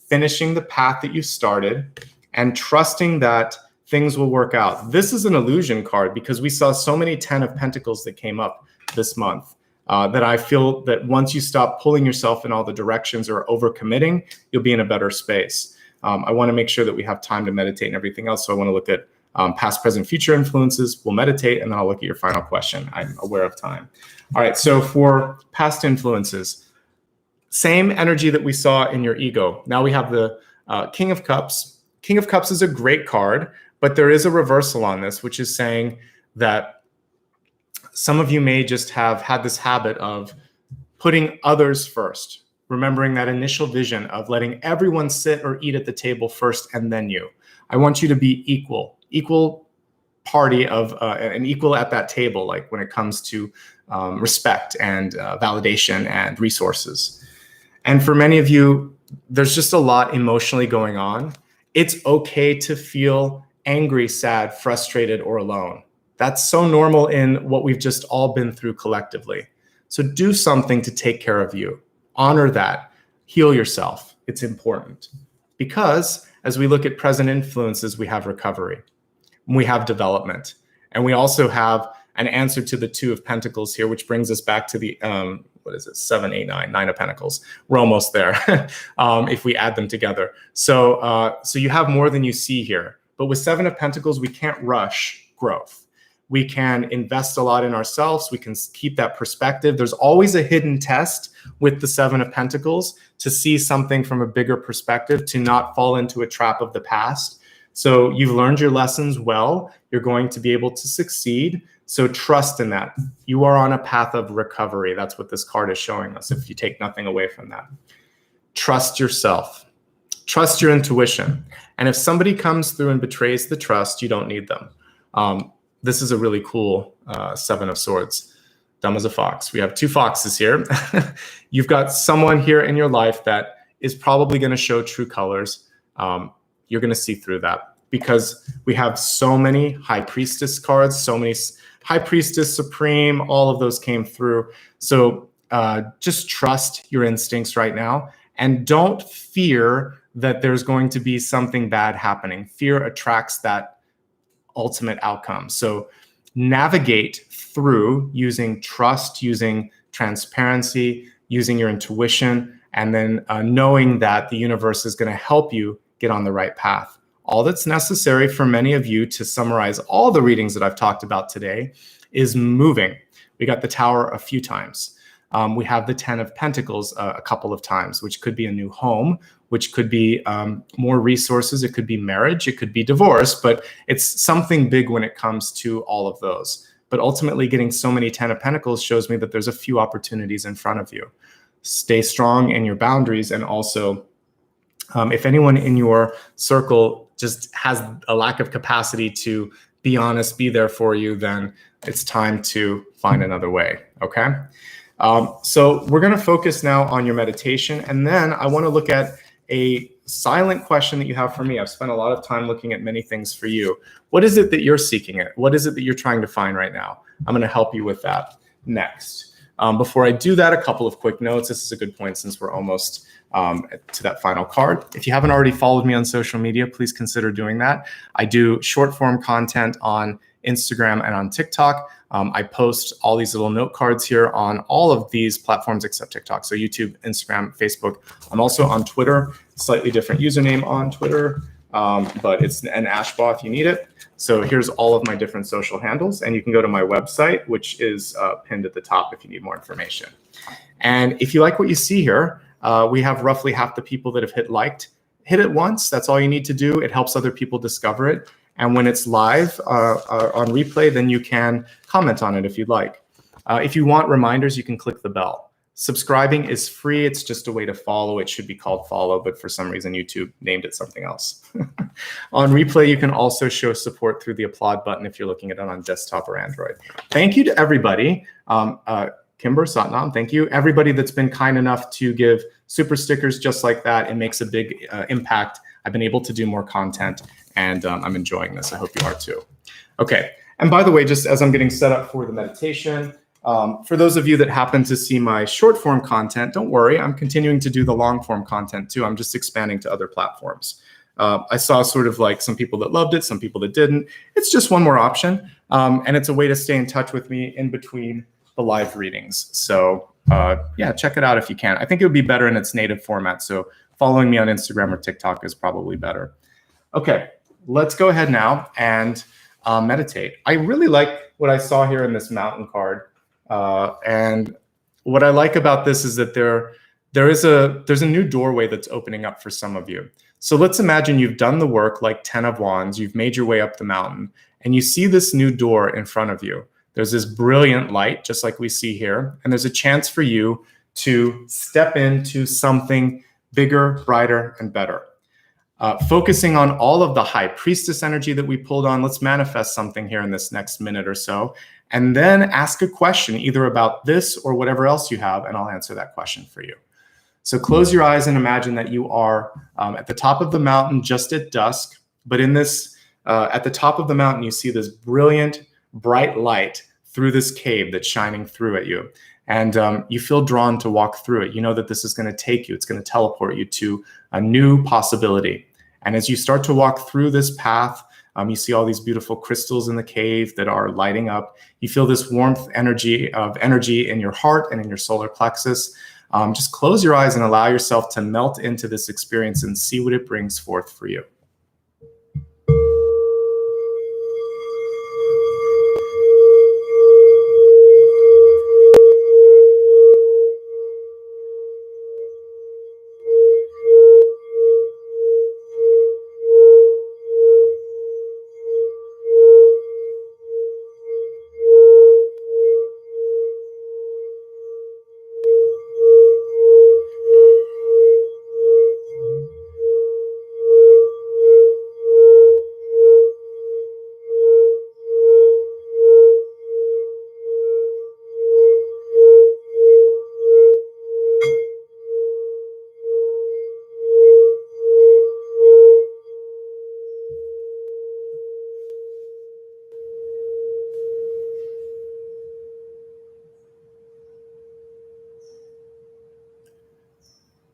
finishing the path that you started, and trusting that things will work out. This is an illusion card because we saw so many 10 of Pentacles that came up this month that I feel that once you stop pulling yourself in all the directions or overcommitting, you'll be in a better space. I want to make sure that we have time to meditate and everything else. So I want to look at past, present, future influences. We'll meditate, and then I'll look at your final question. I'm aware of time. All right, so for past influences, same energy that we saw in your ego. Now we have the King of Cups. King of Cups is a great card, but there is a reversal on this, which is saying that some of you may just have had this habit of putting others first, remembering that initial vision of letting everyone sit or eat at the table first and then you. I want you to be equal party of an equal at that table, like when it comes to respect and validation and resources. And for many of you, there's just a lot emotionally going on. It's okay to feel angry, sad, frustrated, or alone. That's so normal in what we've just all been through collectively. So do something to take care of you. Honor that. Heal yourself. It's important. Because as we look at present influences, we have recovery. We have development. And we also have an answer to the Two of Pentacles here, which brings us back to the, 7, 8, 9, 9 of Pentacles. We're almost there if we add them together. So you have more than you see here. But with 7 of Pentacles, we can't rush growth. We can invest a lot in ourselves. We can keep that perspective. There's always a hidden test with the 7 of Pentacles to see something from a bigger perspective, to not fall into a trap of the past. So you've learned your lessons well. You're going to be able to succeed. So trust in that. You are on a path of recovery. That's what this card is showing us, if you take nothing away from that. Trust yourself. Trust your intuition. And if somebody comes through and betrays the trust, you don't need them. This is a really cool 7 of Swords. Dumb as a fox. We have 2 foxes here. You've got someone here in your life that is probably going to show true colors. You're going to see through that, because we have so many High Priestess cards, so many High Priestess, Supreme, all of those came through. So just trust your instincts right now, and don't fear that there's going to be something bad happening. Fear attracts that ultimate outcome. So navigate through using trust, using transparency, using your intuition, and then knowing that the universe is going to help you get on the right path. All that's necessary for many of you, to summarize all the readings that I've talked about today, is moving. We got the Tower a few times. We have the 10 of Pentacles a couple of times, which could be a new home, which could be more resources, it could be marriage, it could be divorce, but it's something big when it comes to all of those. But ultimately, getting so many 10 of Pentacles shows me that there's a few opportunities in front of you. Stay strong in your boundaries, and also if anyone in your circle just has a lack of capacity to be honest, be there for you, then it's time to find another way, okay? So we're gonna focus now on your meditation, and then I wanna look at a silent question that you have for me. I've spent a lot of time looking at many things for you. What is it that you're seeking it? What is it that you're trying to find right now? I'm gonna help you with that next. Before I do that, a couple of quick notes. This is a good point since we're almost to that final card. If you haven't already followed me on social media, please consider doing that. I do short form content on Instagram and on TikTok. I post all these little note cards here on all of these platforms except TikTok. So YouTube, Instagram, Facebook. I'm also on Twitter, slightly different username on Twitter, but it's an Ashbaugh if you need it. So here's all of my different social handles, and you can go to my website, which is pinned at the top if you need more information. And if you like what you see here, we have roughly half the people that have hit liked. Hit it once, that's all you need to do. It helps other people discover it. And when it's live on replay, then you can comment on it if you'd like. If you want reminders, you can click the bell. Subscribing is free. It's just a way to follow. It should be called follow, but for some reason, YouTube named it something else. On replay, you can also show support through the applaud button if you're looking at it on desktop or Android. Thank you to everybody. Kimber, Satnam, thank you. Everybody that's been kind enough to give super stickers just like that. It makes a big impact. I've been able to do more content, and I'm enjoying this. I hope you are too. Okay, and by the way, just as I'm getting set up for the meditation, for those of you that happen to see my short form content, don't worry, I'm continuing to do the long form content too. I'm just expanding to other platforms. I saw sort of like some people that loved it, some people that didn't. It's just one more option, and it's a way to stay in touch with me in between the live readings. So yeah, check it out if you can. I think it would be better in its native format. So following me on Instagram or TikTok is probably better. Okay, let's go ahead now and meditate. I really like what I saw here in this mountain card. And what I like about this is that there's a new doorway that's opening up for some of you. So let's imagine you've done the work like 10 of Wands, you've made your way up the mountain, and you see this new door in front of you. There's this brilliant light, just like we see here, and there's a chance for you to step into something bigger, brighter, and better. Focusing on all of the high priestess energy that we pulled on, let's manifest something here in this next minute or so, and then ask a question either about this or whatever else you have, and I'll answer that question for you. So close your eyes and imagine that you are at the top of the mountain just at dusk, but in this, at the top of the mountain, you see this brilliant, bright light through this cave that's shining through at you. And you feel drawn to walk through it. You know that this is going to take you, it's going to teleport you to a new possibility. And as you start to walk through this path, you see all these beautiful crystals in the cave that are lighting up. You feel this warmth energy in your heart and in your solar plexus. Just close your eyes and allow yourself to melt into this experience and see what it brings forth for you.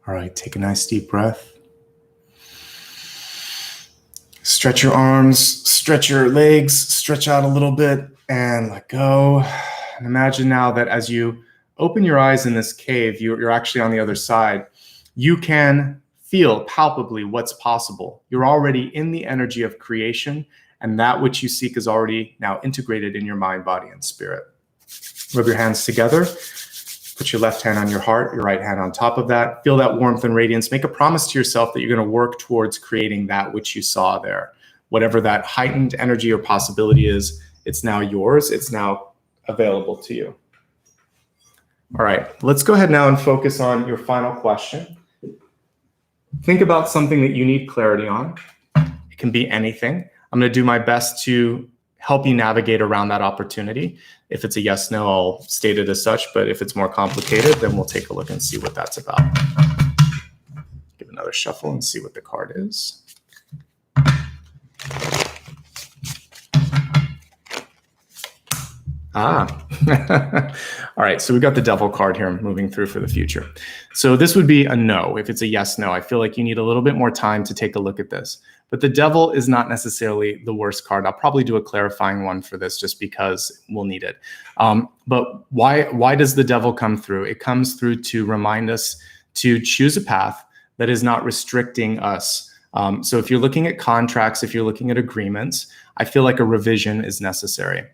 All right, take a nice deep breath. Stretch your arms, stretch your legs, stretch out a little bit, and let go. And imagine now that as you open your eyes in this cave, you're actually on the other side. You can feel palpably what's possible. You're already in the energy of creation, and that which you seek is already now integrated in your mind, body, and spirit. Rub your hands together. Put your left hand on your heart, your right hand on top of that. Feel that warmth and radiance. Make a promise to yourself that you're going to work towards creating that which you saw there. Whatever that heightened energy or possibility is, it's now yours. It's now available to you. All right, let's go ahead now and focus on your final question. Think about something that you need clarity on. It can be anything. I'm going to do my best to help you navigate around that opportunity. If it's a yes, no, I'll state it as such, but if it's more complicated, then we'll take a look and see what that's about. Give another shuffle and see what the card is. All right, so we got the devil card here moving through for the future. So this would be a no. If it's a yes, no, I feel like you need a little bit more time to take a look at this. But the devil is not necessarily the worst card. I'll probably do a clarifying one for this just because we'll need it. But why does the devil come through? It comes through to remind us to choose a path that is not restricting us. So if you're looking at contracts, if you're looking at agreements, I feel like a revision is necessary.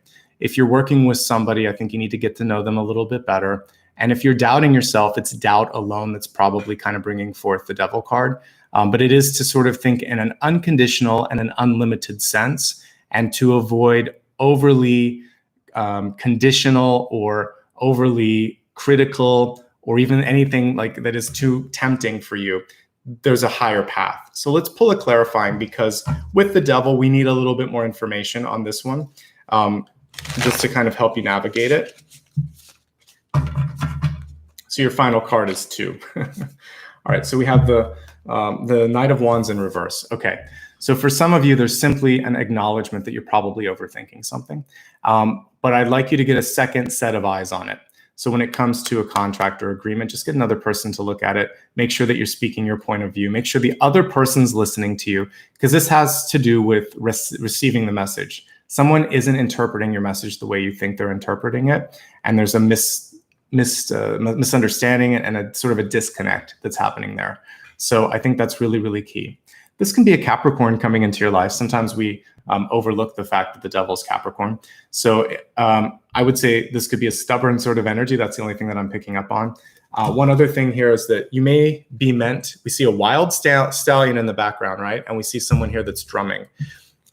If you're working with somebody, I think you need to get to know them a little bit better. And if you're doubting yourself, it's doubt alone that's probably kind of bringing forth the devil card. But it is to sort of think in an unconditional and an unlimited sense, and to avoid overly conditional or overly critical, or even anything like that is too tempting for you. There's a higher path. So let's pull a clarifying, because with the devil, we need a little bit more information on this one. Just to kind of help you navigate it. So your final card is 2. All right, so we have the Knight of Wands in reverse. Okay, so for some of you, there's simply an acknowledgement that you're probably overthinking something. But I'd like you to get a second set of eyes on it. So when it comes to a contract or agreement, just get another person to look at it. Make sure that you're speaking your point of view. Make sure the other person's listening to you, because this has to do with receiving the message. Someone isn't interpreting your message the way you think they're interpreting it, and there's a misunderstanding and a sort of a disconnect that's happening there. So I think that's really, really key. This can be a Capricorn coming into your life. Sometimes we overlook the fact that the devil's Capricorn. So I would say this could be a stubborn sort of energy. That's the only thing that I'm picking up on. One other thing here is that you may be meant, we see a wild stallion in the background, right? And we see someone here that's drumming.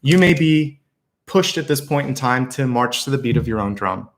You may be pushed at this point in time to march to the beat of your own drum.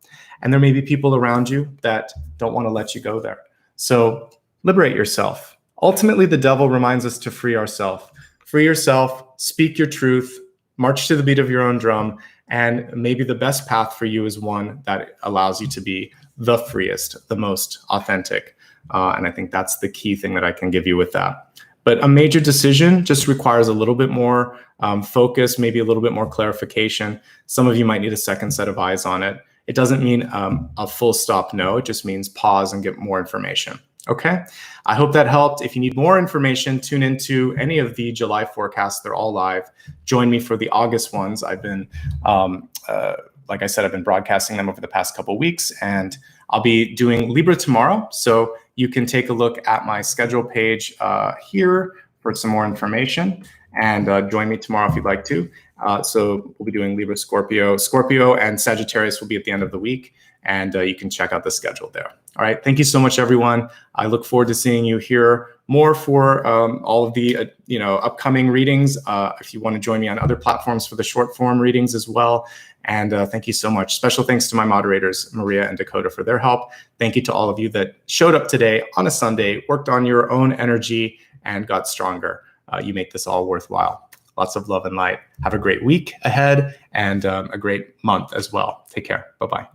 And there may be people around you that don't want to let you go there. So liberate yourself. Ultimately, the devil reminds us to free ourselves. Free yourself, speak your truth, march to the beat of your own drum, and maybe the best path for you is one that allows you to be the freest, the most authentic. And I think that's the key thing that I can give you with that. But a major decision just requires a little bit more focus, maybe a little bit more clarification. Some of you might need a second set of eyes on it. It doesn't mean a full stop no. It just means pause and get more information. Okay, I hope that helped. If you need more information, tune into any of the July forecasts. They're all live. Join me for the August ones. I've been, like I said, I've been broadcasting them over the past couple of weeks, and I'll be doing Libra tomorrow. So you can take a look at my schedule page here for some more information, and join me tomorrow if you'd like to. So we'll be doing Libra, Scorpio. Scorpio and Sagittarius will be at the end of the week, and you can check out the schedule there. All right. Thank you so much, everyone. I look forward to seeing you here more for all of the upcoming readings. If you want to join me on other platforms for the short form readings as well. And thank you so much. Special thanks to my moderators, Maria and Dakota, for their help. Thank you to all of you that showed up today on a Sunday, worked on your own energy, and got stronger. You make this all worthwhile. Lots of love and light. Have a great week ahead and a great month as well. Take care. Bye-bye.